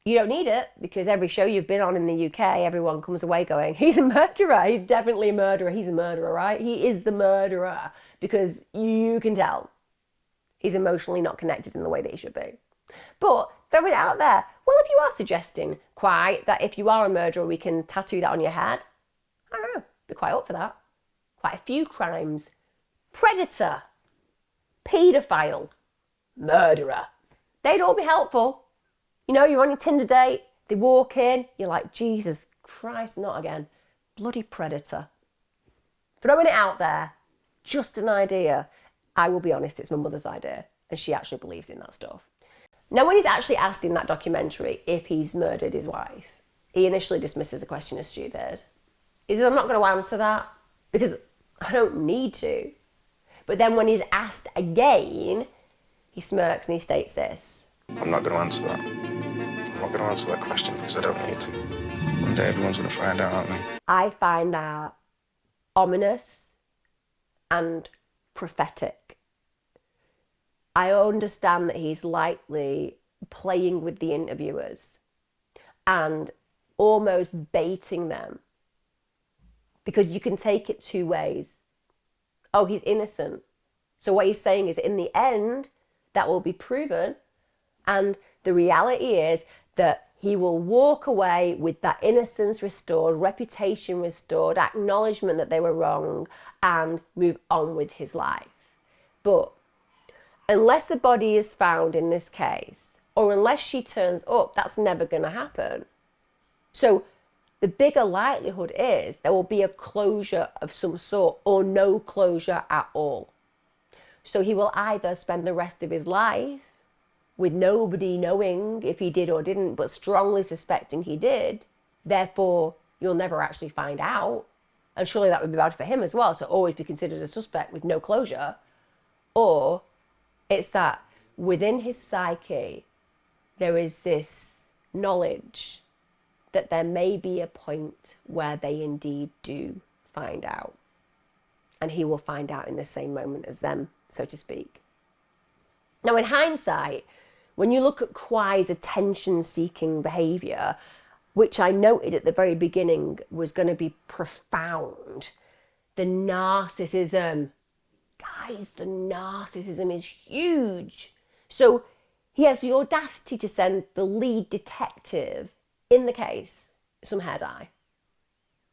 You don't need it, because every show you've been on in the UK, everyone comes away going, he's a murderer. He's definitely a murderer. He's a murderer, right? He is the murderer, because you can tell he's emotionally not connected in the way that he should be. But throw it out there. Well, if you are suggesting, Quy, that if you are a murderer, we can tattoo that on your head, I don't know, be quite up for that. Quite a few crimes. Predator, paedophile, murderer. They'd all be helpful. You know, you're on your Tinder date, they walk in, you're like, Jesus Christ, not again. Bloody predator. Throwing it out there, just an idea. I will be honest, it's my mother's idea, and she actually believes in that stuff. Now, when he's actually asked in that documentary if he's murdered his wife, he initially dismisses the question as stupid. He says, I'm not going to answer that because I don't need to. But then when he's asked again, he smirks and he states this. I'm not going to answer that. I'm not going to answer that question because I don't need to. One day everyone's going to find out, aren't they? I find that ominous and prophetic. I understand that he's likely playing with the interviewers and almost baiting them, because you can take it two ways. Oh, he's innocent. So what he's saying is, in the end, that will be proven. And the reality is that he will walk away with that innocence restored, reputation restored, acknowledgement that they were wrong, and move on with his life. But unless the body is found in this case, or unless she turns up, that's never going to happen. So the bigger likelihood is there will be a closure of some sort, or no closure at all. So he will either spend the rest of his life with nobody knowing if he did or didn't, but strongly suspecting he did. Therefore, you'll never actually find out. And surely that would be bad for him as well, to always be considered a suspect with no closure. Or it's that within his psyche, there is this knowledge that there may be a point where they indeed do find out. And he will find out in the same moment as them, so to speak. Now, in hindsight, when you look at Quy attention-seeking behaviour, which I noted at the very beginning was going to be profound, the narcissism, guys, the narcissism is huge. So he has the audacity to send the lead detective in the case some hair dye,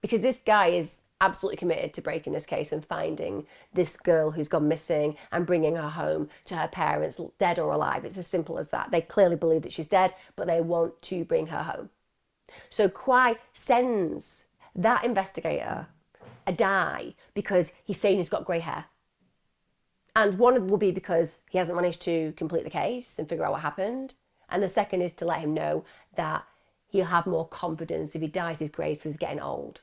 because this guy is absolutely committed to breaking this case and finding this girl who's gone missing and bringing her home to her parents, dead or alive. It's as simple as that. They clearly believe that she's dead, but they want to bring her home. So Quy sends that investigator a dye because he's saying he's got grey hair. And one will be because he hasn't managed to complete the case and figure out what happened. And the second is to let him know that he'll have more confidence if he dyes his grey because he's getting old.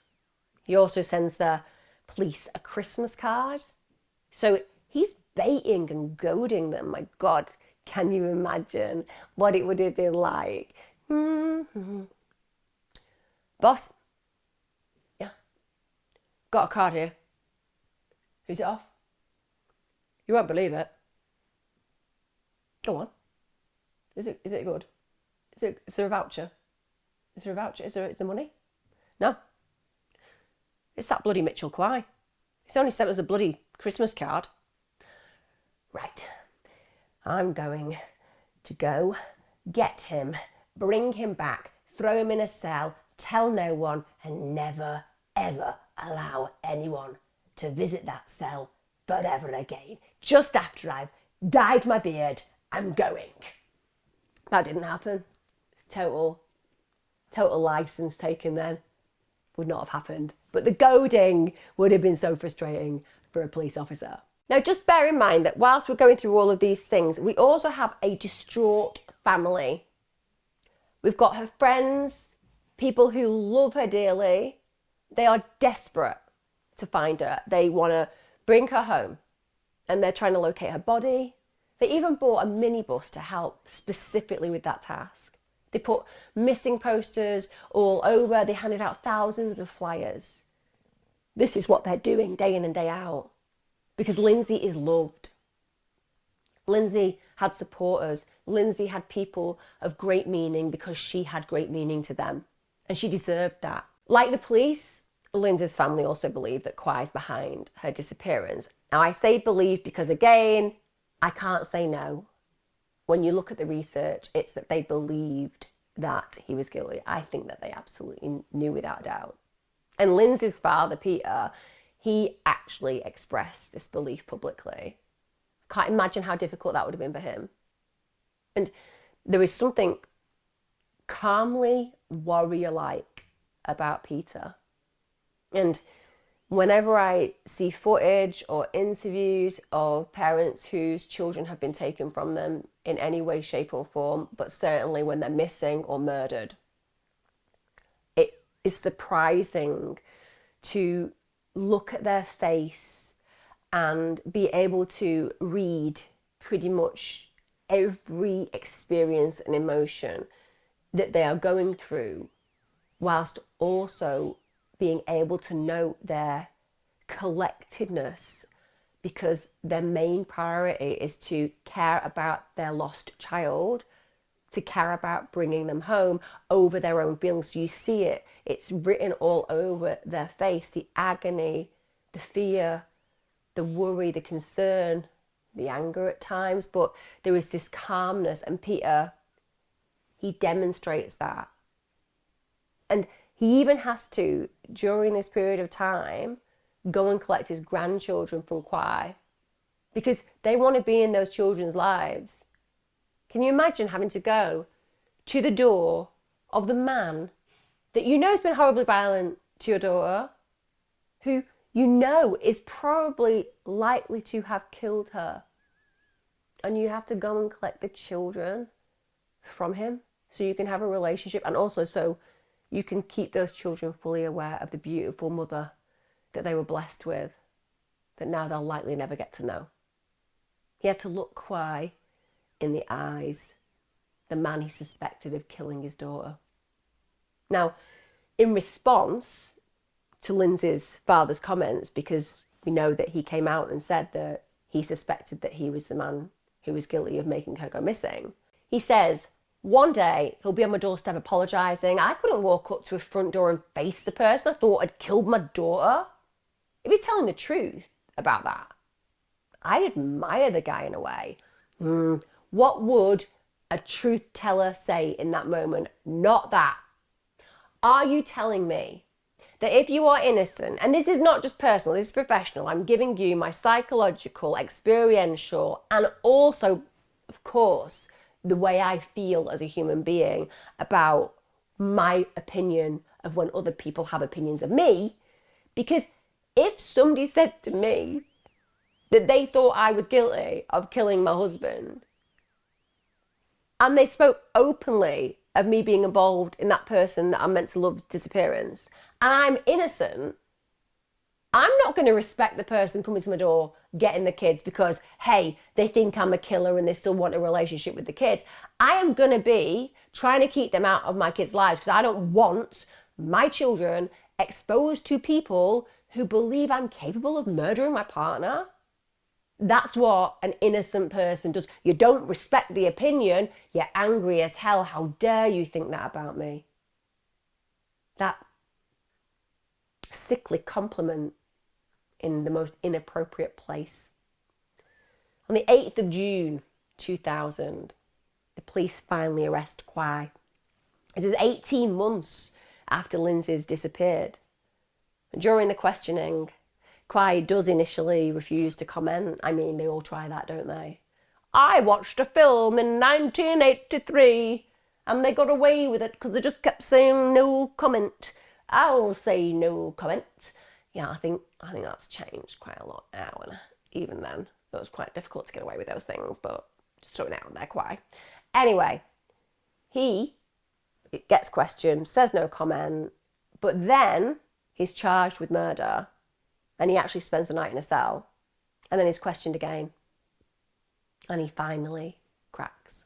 He also sends the police a Christmas card. So he's baiting and goading them. My God, can you imagine what it would have been like? Mm-hmm. Boss? Yeah? Got a card here. Who's it off? You won't believe it. Go on. Is it good? Is there a voucher? Is there a voucher? Is there money? No. It's that bloody Mitchell Quy. He's only sent us a bloody Christmas card. Right. I'm going to go get him, bring him back, throw him in a cell, tell no one, and never, ever allow anyone to visit that cell forever again. Just after I've dyed my beard, I'm going. That didn't happen. Total license taken then. Would not have happened. But the goading would have been so frustrating for a police officer. Now, just bear in mind that whilst we're going through all of these things, we also have a distraught family. We've got her friends, people who love her dearly. They are desperate to find her. They want to bring her home, and they're trying to locate her body. They even bought a minibus to help specifically with that task. They put missing posters all over. They handed out thousands of flyers. this is what they're doing day in and day out. Because Lynsey is loved. Lynsey had supporters. Lynsey had people of great meaning because she had great meaning to them. And she deserved that. Like the police, Lynsey's family also believed that Quy is behind her disappearance. Now I say believe because, again, I can't say no. When you look at the research, it's that they believed that he was guilty. I think that they absolutely knew without a doubt. And Lynsey's father, Peter, he actually expressed this belief publicly. I can't imagine how difficult that would have been for him. And there is something calmly warrior-like about Peter. And whenever I see footage or interviews of parents whose children have been taken from them in any way, shape or form, but certainly when they're missing or murdered, it is surprising to look at their face and be able to read pretty much every experience and emotion that they are going through, whilst also being able to note their collectedness, because their main priority is to care about their lost child, to care about bringing them home over their own feelings. So you see it, it's written all over their face, the agony, the fear, the worry, the concern, the anger at times, but there is this calmness, and Peter, he demonstrates that. And he even has to, during this period of time, go and collect his grandchildren from Quy, because they want to be in those children's lives. Can you imagine having to go to the door of the man that you know has been horribly violent to your daughter, who you know is probably likely to have killed her, and you have to go and collect the children from him so you can have a relationship, and also so you can keep those children fully aware of the beautiful mother that they were blessed with, that now they'll likely never get to know. He had to look Quy in the eyes, the man he suspected of killing his daughter. Now, in response to Lynsey's father's comments, because we know that he came out and said that he suspected that he was the man who was guilty of making her go missing, he says, one day he'll be on my doorstep apologising. I couldn't walk up to a front door and face the person I thought had killed my daughter. If he's telling the truth about that, I admire the guy in a way. What would a truth teller say in that moment? Not that. Are you telling me that if you are innocent, and this is not just personal, this is professional, I'm giving you my psychological, experiential, and also, of course, the way I feel as a human being about my opinion of when other people have opinions of me, because if somebody said to me that they thought I was guilty of killing my husband, and they spoke openly of me being involved in that person that I'm meant to love's disappearance, and I'm innocent, I'm not going to respect the person coming to my door getting the kids because, hey, they think I'm a killer and they still want a relationship with the kids. I am going to be trying to keep them out of my kids' lives because I don't want my children exposed to people who believe I'm capable of murdering my partner. That's what an innocent person does. You don't respect the opinion, you're angry as hell. How dare you think that about me? That sickly compliment in the most inappropriate place. On the 8th of June 2000, the police finally arrest Quy. It is 18 months after Lynsey's disappeared. And during the questioning, Quy does initially refuse to comment. I mean, they all try that, don't they? I watched a film in 1983 and they got away with it because they just kept saying no comment. I'll say no comment. Yeah, I think that's changed quite a lot now, and even then it was quite difficult to get away with those things, but just throwing it out there, Quy. Anyway, he gets questioned, says no comment, but then he's charged with murder, and he actually spends the night in a cell, and then he's questioned again, and he finally cracks.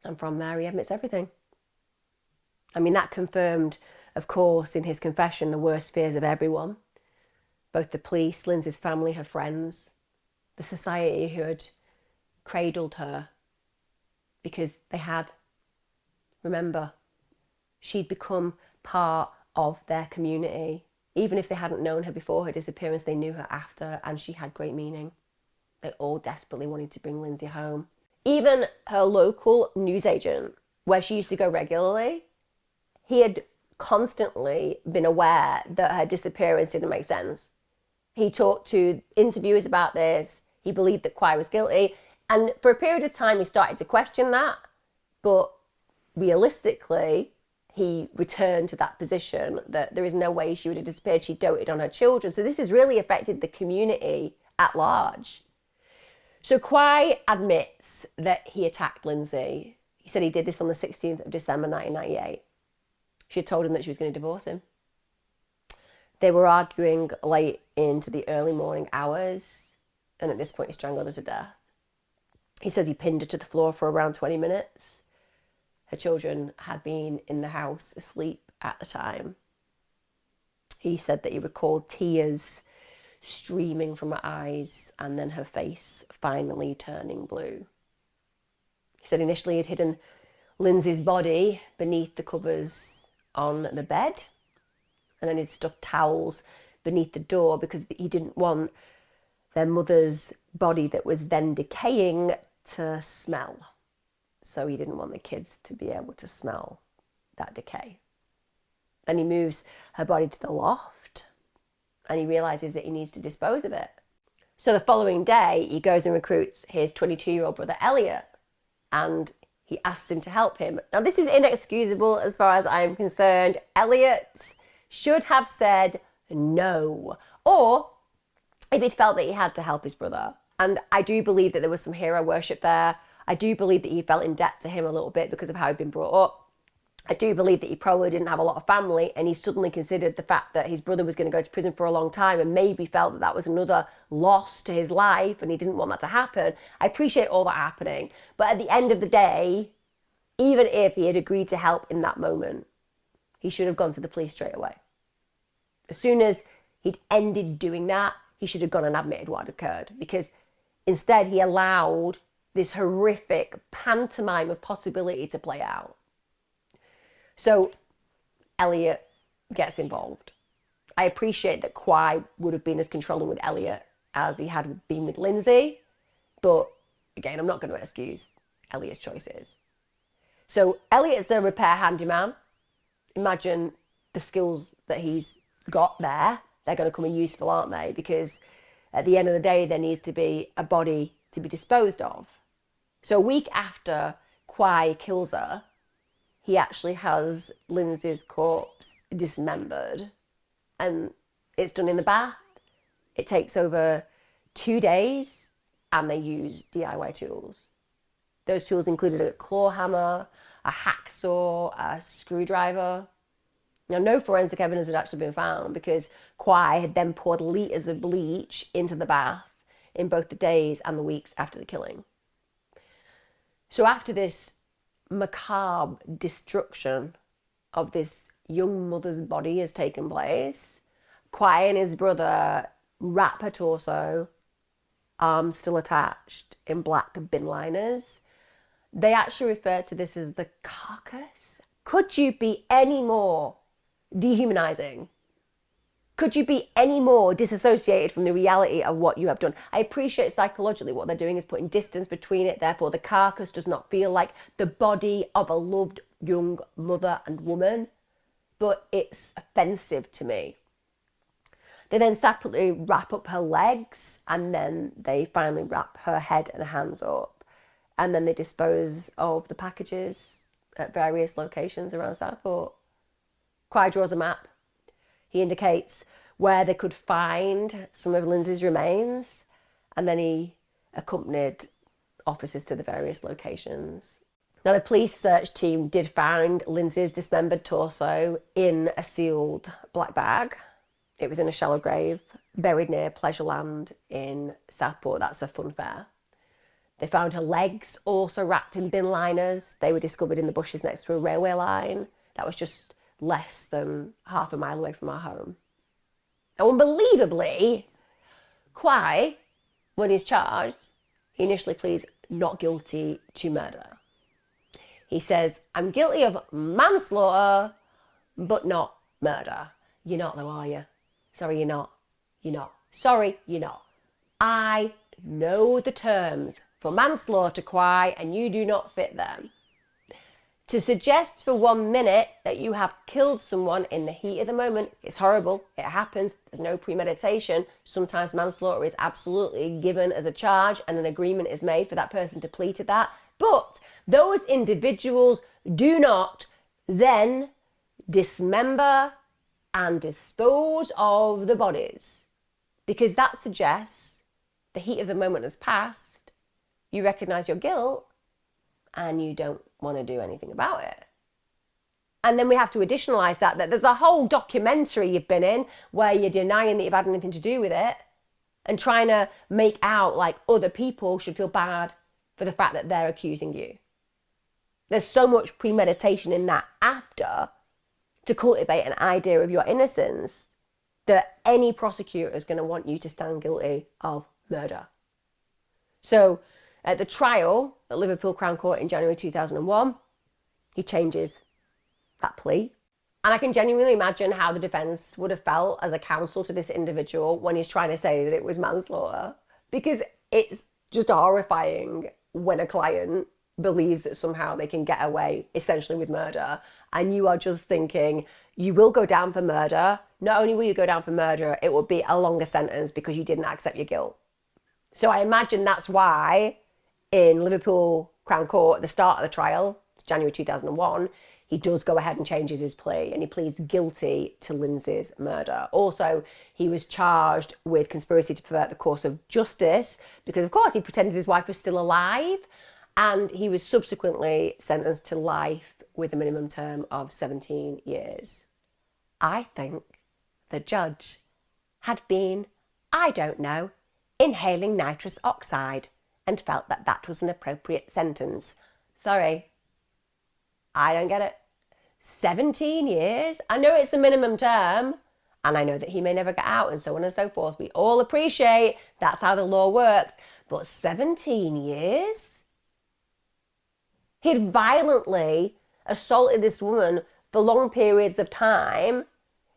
And from there he admits everything. I mean, that confirmed Of course, in his confession, the worst fears of everyone, both the police, Lynsey's family, her friends, the society who had cradled her, because they had. Remember, she'd become part of their community. Even if they hadn't known her before her disappearance, they knew her after, and she had great meaning. They all desperately wanted to bring Lynsey home. Even her local newsagent, where she used to go regularly, he had constantly been aware that her disappearance didn't make sense. He talked to interviewers about this. He believed that Quy was guilty. And for a period of time, he started to question that. But realistically, he returned to that position that there is no way she would have disappeared. She doted on her children. So this has really affected the community at large. So Quy admits that he attacked Lynsey. He said he did this on the 16th of December 1998. She had told him that she was going to divorce him. They were arguing late into the early morning hours, and at this point he strangled her to death. He says he pinned her to the floor for around 20 minutes. Her children had been in the house asleep at the time. He said that he recalled tears streaming from her eyes and then her face finally turning blue. He said initially he'd hidden Lynsey's body beneath the covers on the bed, and then he'd stuffed towels beneath the door because he didn't want their mother's body that was then decaying to smell. So he didn't want the kids to be able to smell that decay. Then he moves her body to the loft and he realizes that he needs to dispose of it. So the following day, he goes and recruits his 22-year-old brother Elliot, and he asks him to help him. Now, this is inexcusable as far as I'm concerned. Elliot should have said no, or if he'd felt that he had to help his brother. And I do believe that there was some hero worship there. I do believe that he felt in debt to him a little bit because of how he'd been brought up. I do believe that he probably didn't have a lot of family, and he suddenly considered the fact that his brother was going to go to prison for a long time and maybe felt that that was another loss to his life and he didn't want that to happen. I appreciate all that happening. But at the end of the day, even if he had agreed to help in that moment, he should have gone to the police straight away. As soon as he'd ended doing that, he should have gone and admitted what had occurred, because instead he allowed this horrific pantomime of possibility to play out. So Elliot gets involved. I appreciate that Quy would have been as controlling with Elliot as he had been with Lynsey, but again, I'm not going to excuse Elliot's choices. So Elliot's a repair handyman. Imagine the skills that he's got there. They're going to come in useful, aren't they? Because at the end of the day, there needs to be a body to be disposed of. So a week after Quy kills her, he actually has Lynsey's corpse dismembered, and it's done in the bath. It takes over 2 days, and they use DIY tools. Those tools included a claw hammer, a hacksaw, a screwdriver. Now, no forensic evidence had actually been found because Quy had then poured litres of bleach into the bath in both the days and the weeks after the killing. So after this macabre destruction of this young mother's body has taken place, Quy and his brother wrap her torso, arms still attached, in black bin liners. They actually refer to this as the carcass. Could you be any more dehumanizing? Could you be any more disassociated from the reality of what you have done? I appreciate psychologically what they're doing is putting distance between it. Therefore, the carcass does not feel like the body of a loved young mother and woman, but it's offensive to me. They then separately wrap up her legs, and then they finally wrap her head and hands up, and then they dispose of the packages at various locations around Southport. Quy draws a map. He indicates where they could find some of Lynsey's remains, and then he accompanied officers to the various locations. Now, the police search team did find Lynsey's dismembered torso in a sealed black bag. It was in a shallow grave, buried near Pleasureland in Southport. That's a fun fair. They found her legs also wrapped in bin liners. They were discovered in the bushes next to a railway line. That was just less than half a mile away from our home. Now, unbelievably, Quy, when he's charged, he initially pleads not guilty to murder. He says, I'm guilty of manslaughter, but not murder. You're not though, are you? Sorry, you're not. You're not. Sorry, you're not. I know the terms for manslaughter, Quy, and you do not fit them. To suggest for 1 minute that you have killed someone in the heat of the moment is horrible. It happens. There's no premeditation. Sometimes manslaughter is absolutely given as a charge and an agreement is made for that person to plead to that. But those individuals do not then dismember and dispose of the bodies, because that suggests the heat of the moment has passed, you recognise your guilt, and you don't want to do anything about it. And then we have to additionalise that there's a whole documentary you've been in where you're denying that you've had anything to do with it and trying to make out like other people should feel bad for the fact that they're accusing you. There's so much premeditation in that after to cultivate an idea of your innocence that any prosecutor is going to want you to stand guilty of murder. So at the trial at Liverpool Crown Court in January 2001, he changes that plea. And I can genuinely imagine how the defence would have felt as a counsel to this individual when he's trying to say that it was manslaughter, because it's just horrifying when a client believes that somehow they can get away essentially with murder, and you are just thinking you will go down for murder. Not only will you go down for murder, it will be a longer sentence because you didn't accept your guilt. So I imagine that's why in Liverpool Crown Court at the start of the trial, January 2001, he does go ahead and changes his plea and he pleads guilty to Lynsey's murder. Also, he was charged with conspiracy to pervert the course of justice because, of course, he pretended his wife was still alive, and he was subsequently sentenced to life with a minimum term of 17 years. I think the judge had been, I don't know, inhaling nitrous oxide and felt that that was an appropriate sentence. Sorry, I don't get it. 17 years? I know it's a minimum term, and I know that he may never get out and so on and so forth. We all appreciate that's how the law works, but 17 years? He'd violently assaulted this woman for long periods of time.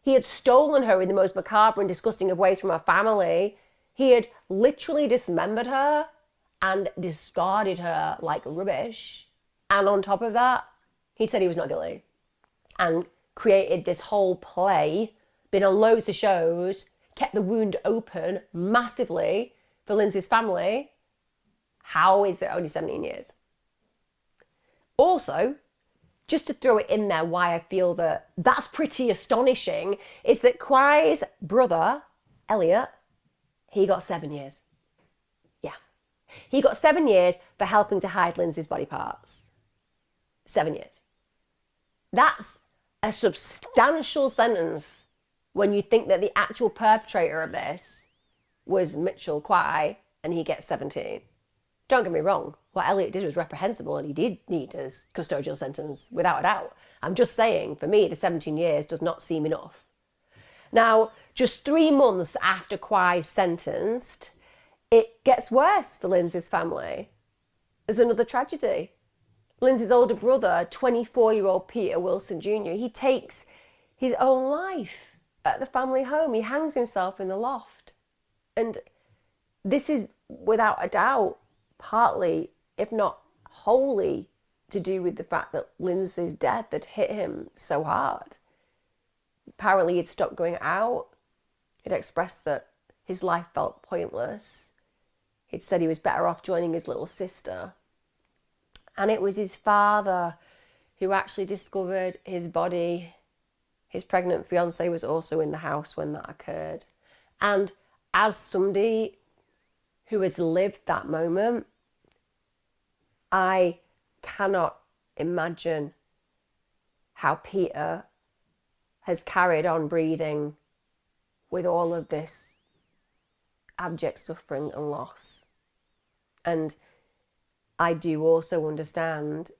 He had stolen her in the most macabre and disgusting of ways from her family. He had literally dismembered her and discarded her like rubbish. And on top of that, he said he was not guilty and created this whole play, been on loads of shows, kept the wound open massively for Lynsey's family. How is it only 17 years? Also, just to throw it in there, why I feel that that's pretty astonishing is that Quy brother, Elliot, he got 7 years. Yeah. He got 7 years for helping to hide Lynsey's body parts. 7 years. That's a substantial sentence when you think that the actual perpetrator of this was Mitchell Quy and he gets 17. Don't get me wrong, what Elliot did was reprehensible and he did need a custodial sentence, without a doubt. I'm just saying, for me, the 17 years does not seem enough. Now, just 3 months after Quy sentenced, it gets worse for Lynsey's family. There's another tragedy. Lynsey's older brother, 24-year-old Peter Wilson Jr., he takes his own life at the family home. He hangs himself in the loft. And this is, without a doubt, partly, if not wholly, to do with the fact that Lynsey's death had hit him so hard. Apparently he'd stopped going out. He'd expressed that his life felt pointless. He'd said he was better off joining his little sister. And it was his father who actually discovered his body. His pregnant fiancée was also in the house when that occurred. And as somebody who has lived that moment, I cannot imagine how Peter has carried on breathing with all of this abject suffering and loss. And I do also understand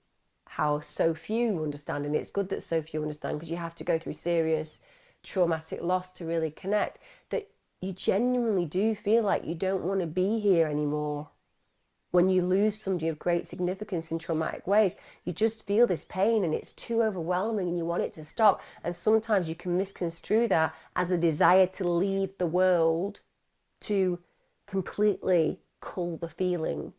how so few understand, and it's good that so few understand, because you have to go through serious traumatic loss to really connect, that you genuinely do feel like you don't want to be here anymore. When you lose somebody of great significance in traumatic ways, you just feel this pain and it's too overwhelming and you want it to stop. And sometimes you can misconstrue that as a desire to leave the world, to completely cull the feeling.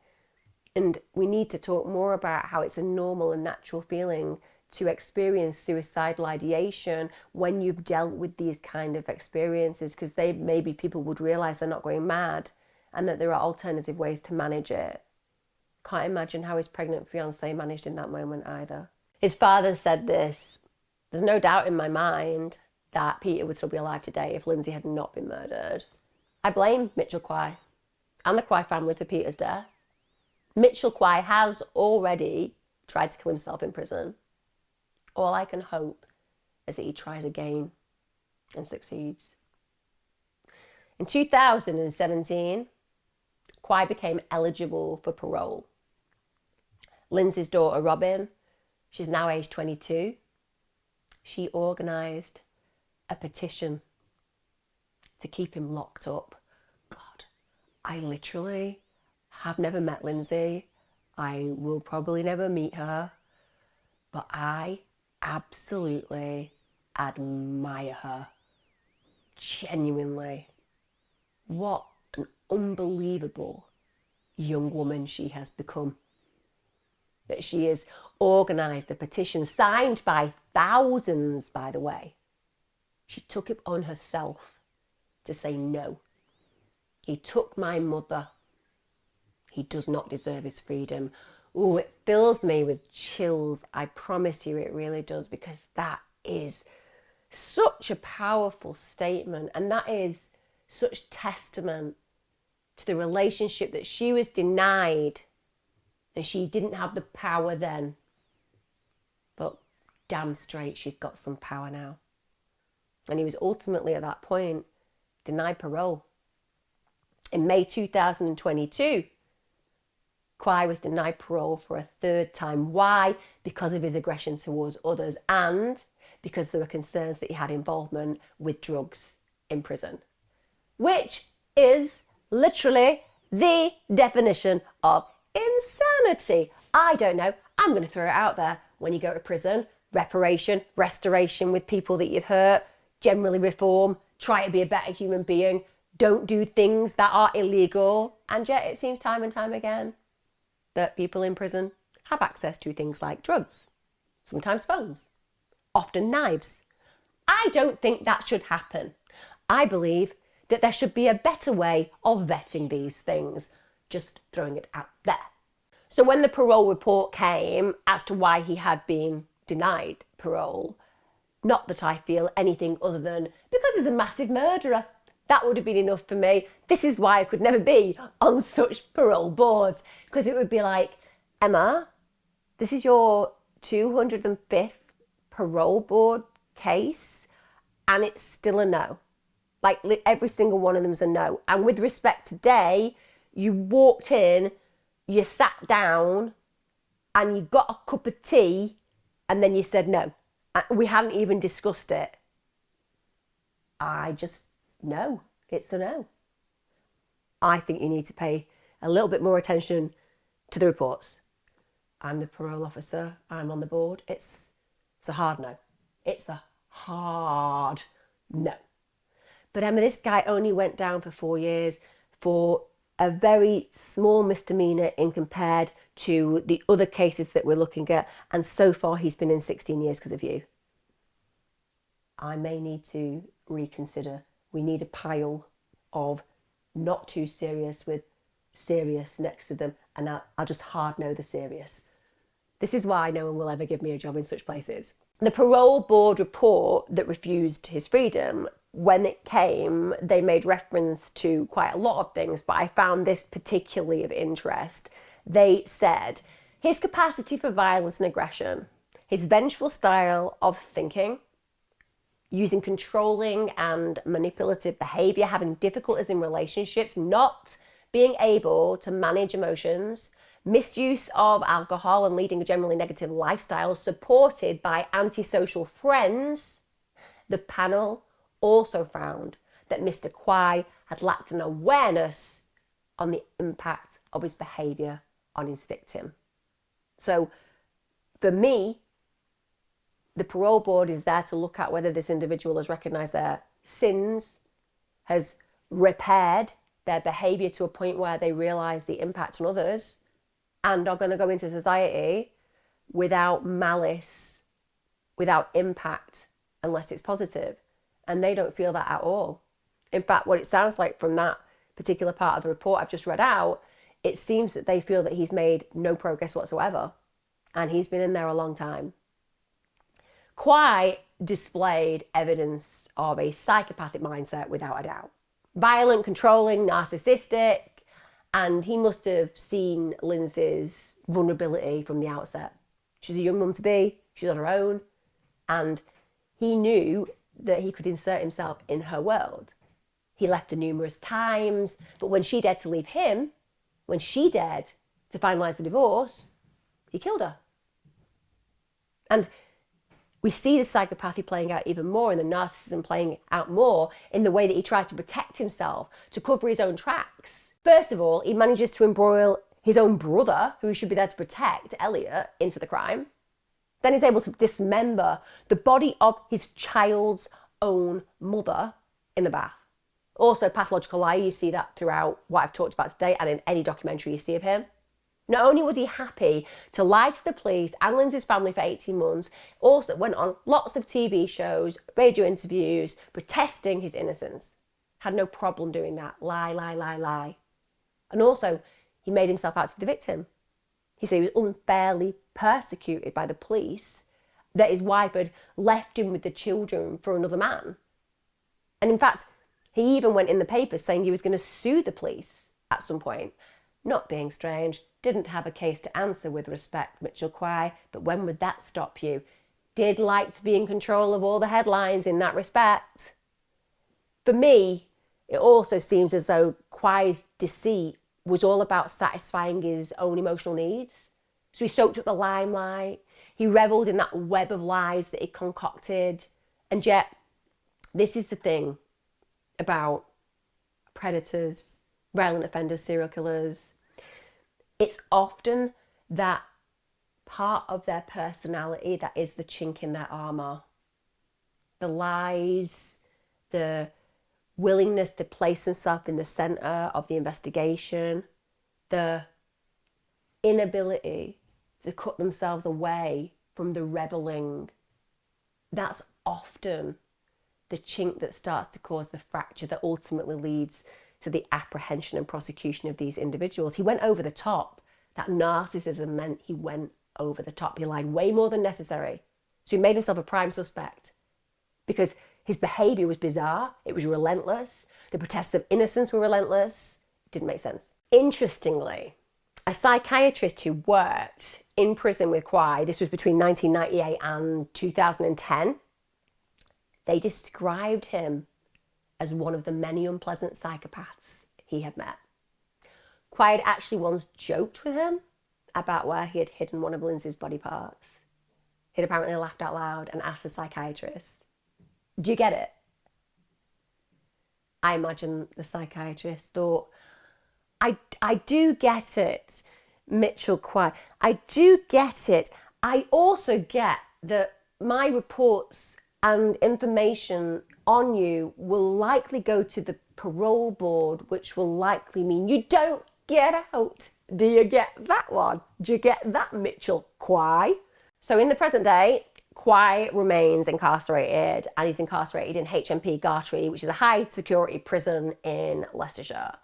And we need to talk more about how it's a normal and natural feeling to experience suicidal ideation when you've dealt with these kind of experiences, because maybe people would realize they're not going mad and that there are alternative ways to manage it. Can't imagine how his pregnant fiancée managed in that moment either. His father said this: "There's no doubt in my mind that Peter would still be alive today if Lynsey had not been murdered. I blame Mitchell Quy and the Quy family for Peter's death. Mitchell Quy has already tried to kill himself in prison. All I can hope is that he tries again and succeeds." In 2017, Quy became eligible for parole. Lynsey's daughter, Robin, she's now aged 22. She organised a petition to keep him locked up. God, I literally have never met Lynsey. I will probably never meet her, but I absolutely admire her. Genuinely. What an unbelievable young woman she has become. That she has organised a petition signed by thousands, by the way. She took it on herself to say no. He took my mother. He does not deserve his freedom. Oh, it fills me with chills. I promise you it really does, because that is such a powerful statement, and that is such testament to the relationship that she was denied, and she didn't have the power then. But damn straight she's got some power now. And he was ultimately at that point denied parole. In May 2022, Quy was denied parole for a third time. Why? Because of his aggression towards others, and because there were concerns that he had involvement with drugs in prison, which is literally the definition of insanity. I don't know. I'm going to throw it out there. When you go to prison, reparation, restoration with people that you've hurt, generally reform, try to be a better human being, don't do things that are illegal. And yet it seems time and time again that people in prison have access to things like drugs, sometimes phones, often knives. I don't think that should happen. I believe that there should be a better way of vetting these things. Just throwing it out there. So when the parole report came as to why he had been denied parole, not that I feel anything other than because he's a massive murderer. That would have been enough for me. This is why I could never be on such parole boards, because it would be like, Emma, this is your 205th parole board case and it's still a no. Like every single one of them's a no. And with respect today, you walked in, you sat down and you got a cup of tea and then you said no. We hadn't even discussed it. No, it's a no. I think you need to pay a little bit more attention to the reports. I'm the parole officer, I'm on the board. It's a hard no. It's a hard no. But Emma, this guy only went down for 4 years for a very small misdemeanor in compared to the other cases that we're looking at. And so far he's been in 16 years because of you. I may need to reconsider. We need a pile of not too serious with serious next to them. And I'll just hard no the serious. This is why no one will ever give me a job in such places. The parole board report that refused his freedom, when it came, they made reference to quite a lot of things, but I found this particularly of interest. They said his capacity for violence and aggression, his vengeful style of thinking, using controlling and manipulative behavior, having difficulties in relationships, not being able to manage emotions, misuse of alcohol and leading a generally negative lifestyle supported by antisocial friends, the panel also found that Mr. Quy had lacked an awareness on the impact of his behaviour on his victim. So for me, the parole board is there to look at whether this individual has recognised their sins, has repaired their behaviour to a point where they realise the impact on others, and are going to go into society without malice, without impact, unless it's positive. And they don't feel that at all. In fact, what it sounds like from that particular part of the report I've just read out, it seems that they feel that he's made no progress whatsoever. And he's been in there a long time. Quy displayed evidence of a psychopathic mindset without a doubt. Violent, controlling, narcissistic, and he must have seen Lynsey's vulnerability from the outset. She's a young mum-to-be, she's on her own, and he knew that he could insert himself in her world. He left her numerous times, but when she dared to leave him, when she dared to finalise the divorce, he killed her. And we see the psychopathy playing out even more and the narcissism playing out more in the way that he tries to protect himself, to cover his own tracks. First of all, he manages to embroil his own brother, who he should be there to protect, Elliot, into the crime. Then he's able to dismember the body of his child's own mother in the bath. Also, pathological lie, you see that throughout what I've talked about today and in any documentary you see of him. Not only was he happy to lie to the police and Lynsey's family for 18 months, also went on lots of TV shows, radio interviews, protesting his innocence. Had no problem doing that. Lie, lie, lie, lie. And also, he made himself out to be the victim. He said he was unfairly persecuted by the police, that his wife had left him with the children for another man. And in fact, he even went in the papers saying he was going to sue the police at some point. Not being strange, didn't have a case to answer with respect, Mitchell Quy, but when would that stop you? Did like to be in control of all the headlines in that respect. For me, it also seems as though Quai's deceit was all about satisfying his own emotional needs. So he soaked up the limelight, he revelled in that web of lies that he concocted, and yet this is the thing about predators, violent offenders, serial killers. It's often that part of their personality that is the chink in their armour. The lies, the willingness to place themselves in the centre of the investigation, the inability to cut themselves away from the revelling. That's often the chink that starts to cause the fracture that ultimately leads to the apprehension and prosecution of these individuals. He went over the top. That narcissism meant he went over the top. He lied way more than necessary. So he made himself a prime suspect because his behaviour was bizarre. It was relentless. The protests of innocence were relentless. It didn't make sense. Interestingly, a psychiatrist who worked in prison with Quy, this was between 1998 and 2010, they described him as one of the many unpleasant psychopaths he had met. Quy had actually once joked with him about where he had hidden one of Lynsey's body parts. He'd apparently laughed out loud and asked the psychiatrist, "Do you get it?" I imagine the psychiatrist thought, I do get it, Mitchell Quy. I do get it. I also get that my reports and information on you will likely go to the parole board, which will likely mean you don't get out. Do you get that one? Do you get that, Mitchell Quy? So in the present day, Quy remains incarcerated, and he's incarcerated in HMP Gartree, which is a high security prison in Leicestershire.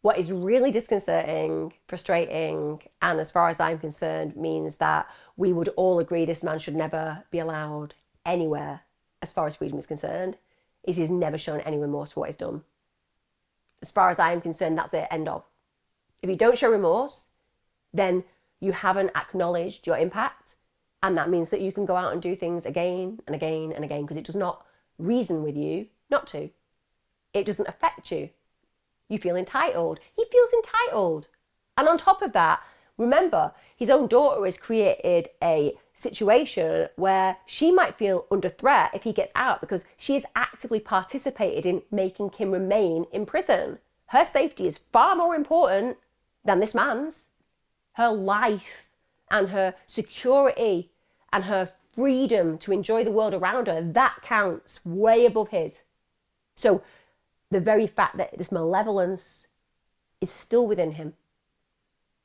What is really disconcerting, frustrating, and as far as I'm concerned, means that we would all agree this man should never be allowed anywhere as far as freedom is concerned, is he's never shown any remorse for what he's done. As far as I'm concerned, that's it, end of. If you don't show remorse, then you haven't acknowledged your impact, and that means that you can go out and do things again and again and again because it does not reason with you not to. It doesn't affect you. You feel entitled. He feels entitled. And on top of that, Remember, his own daughter has created a situation where she might feel under threat if he gets out because she has actively participated in making him remain in prison. Her safety is far more important than this man's. Her life and her security and her freedom to enjoy the world around her, that counts way above his. So the very fact that this malevolence is still within him,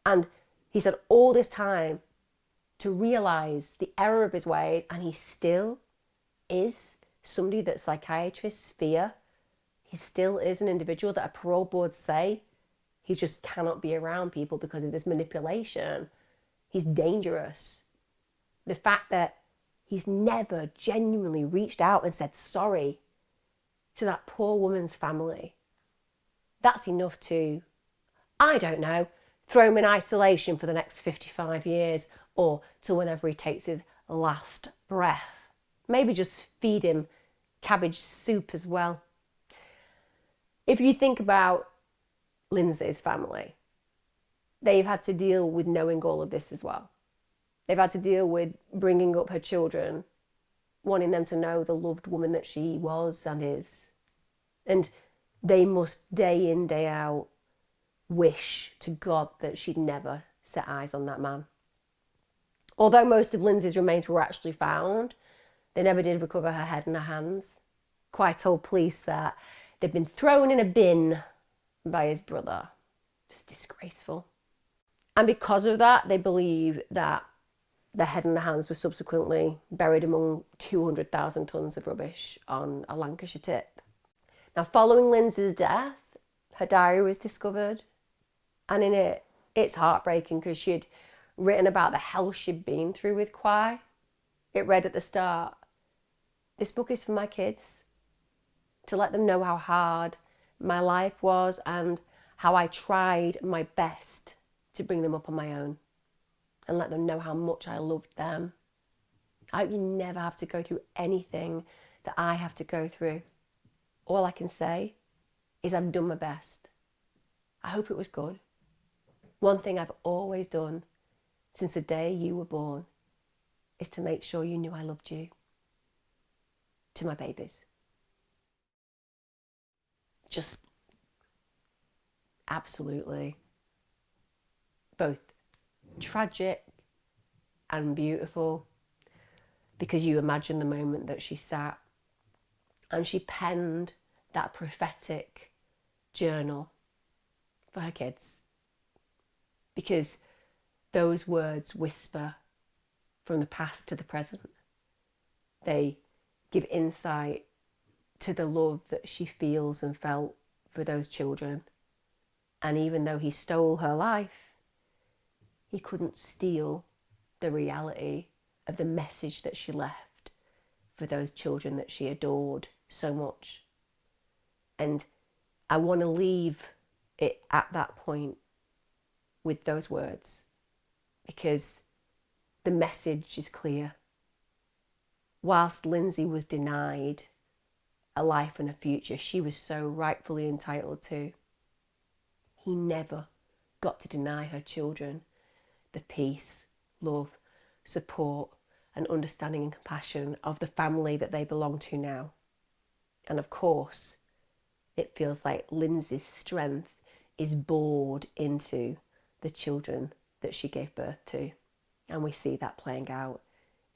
and he's had all this time to realize the error of his ways, and he still is somebody that psychiatrists fear. He still is an individual that a parole board say he just cannot be around people because of this manipulation. He's dangerous. The fact that he's never genuinely reached out and said sorry to that poor woman's family, that's enough to, I don't know, throw him in isolation for the next 55 years or till whenever he takes his last breath. Maybe just feed him cabbage soup as well. If you think about Lynsey's family, they've had to deal with knowing all of this as well. They've had to deal with bringing up her children, wanting them to know the loved woman that she was and is. And they must day in, day out, wish to God that she'd never set eyes on that man. Although most of Lynsey's remains were actually found, they never did recover her head and her hands. Quy told police that they'd been thrown in a bin by his brother. Just disgraceful. And because of that, they believe that the head and the hands were subsequently buried among 200,000 tonnes of rubbish on a Lancashire tip. Now, following Lynsey's death, her diary was discovered. And in it, it's heartbreaking because she'd written about the hell she'd been through with Quy. It read at the start, "This book is for my kids, to let them know how hard my life was and how I tried my best to bring them up on my own and let them know how much I loved them. I hope you never have to go through anything that I have to go through. All I can say is I've done my best. I hope it was good. One thing I've always done since the day you were born is to make sure you knew I loved you. To my babies." Just absolutely both tragic and beautiful, because you imagine the moment that she sat and she penned that prophetic journal for her kids, because those words whisper from the past to the present. They give insight to the love that she feels and felt for those children. And even though he stole her life, he couldn't steal the reality of the message that she left for those children that she adored so much. And I want to leave it at that point with those words, because the message is clear. Whilst Lynsey was denied a life and a future she was so rightfully entitled to, he never got to deny her children the peace, love, support and understanding and compassion of the family that they belong to now. And of course, it feels like Lynsey's strength is bored into the children that she gave birth to. And we see that playing out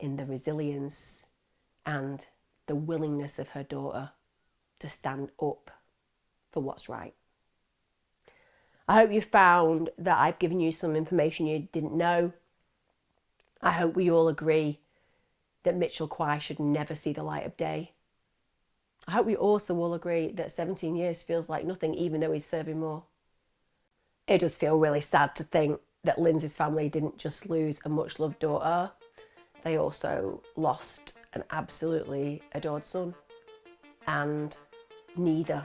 in the resilience and the willingness of her daughter to stand up for what's right. I hope you found that I've given you some information you didn't know. I hope we all agree that Mitchell Quy should never see the light of day. I hope we also all agree that 17 years feels like nothing, even though he's serving more. It does feel really sad to think that Lynsey's family didn't just lose a much-loved daughter, they also lost an absolutely adored son. And neither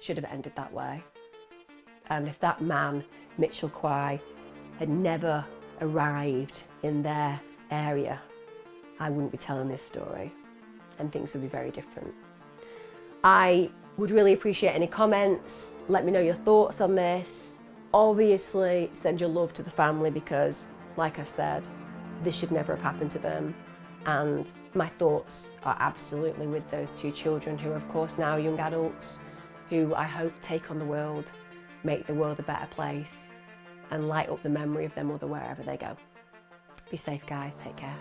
should have ended that way. And if that man, Mitchell Quy, had never arrived in their area, I wouldn't be telling this story, and things would be very different. I would really appreciate any comments. Let me know your thoughts on this. Obviously, send your love to the family because, like I've said, this should never have happened to them. And my thoughts are absolutely with those two children who are, of course, now young adults, who I hope take on the world, make the world a better place, and light up the memory of their mother wherever they go. Be safe, guys. Take care.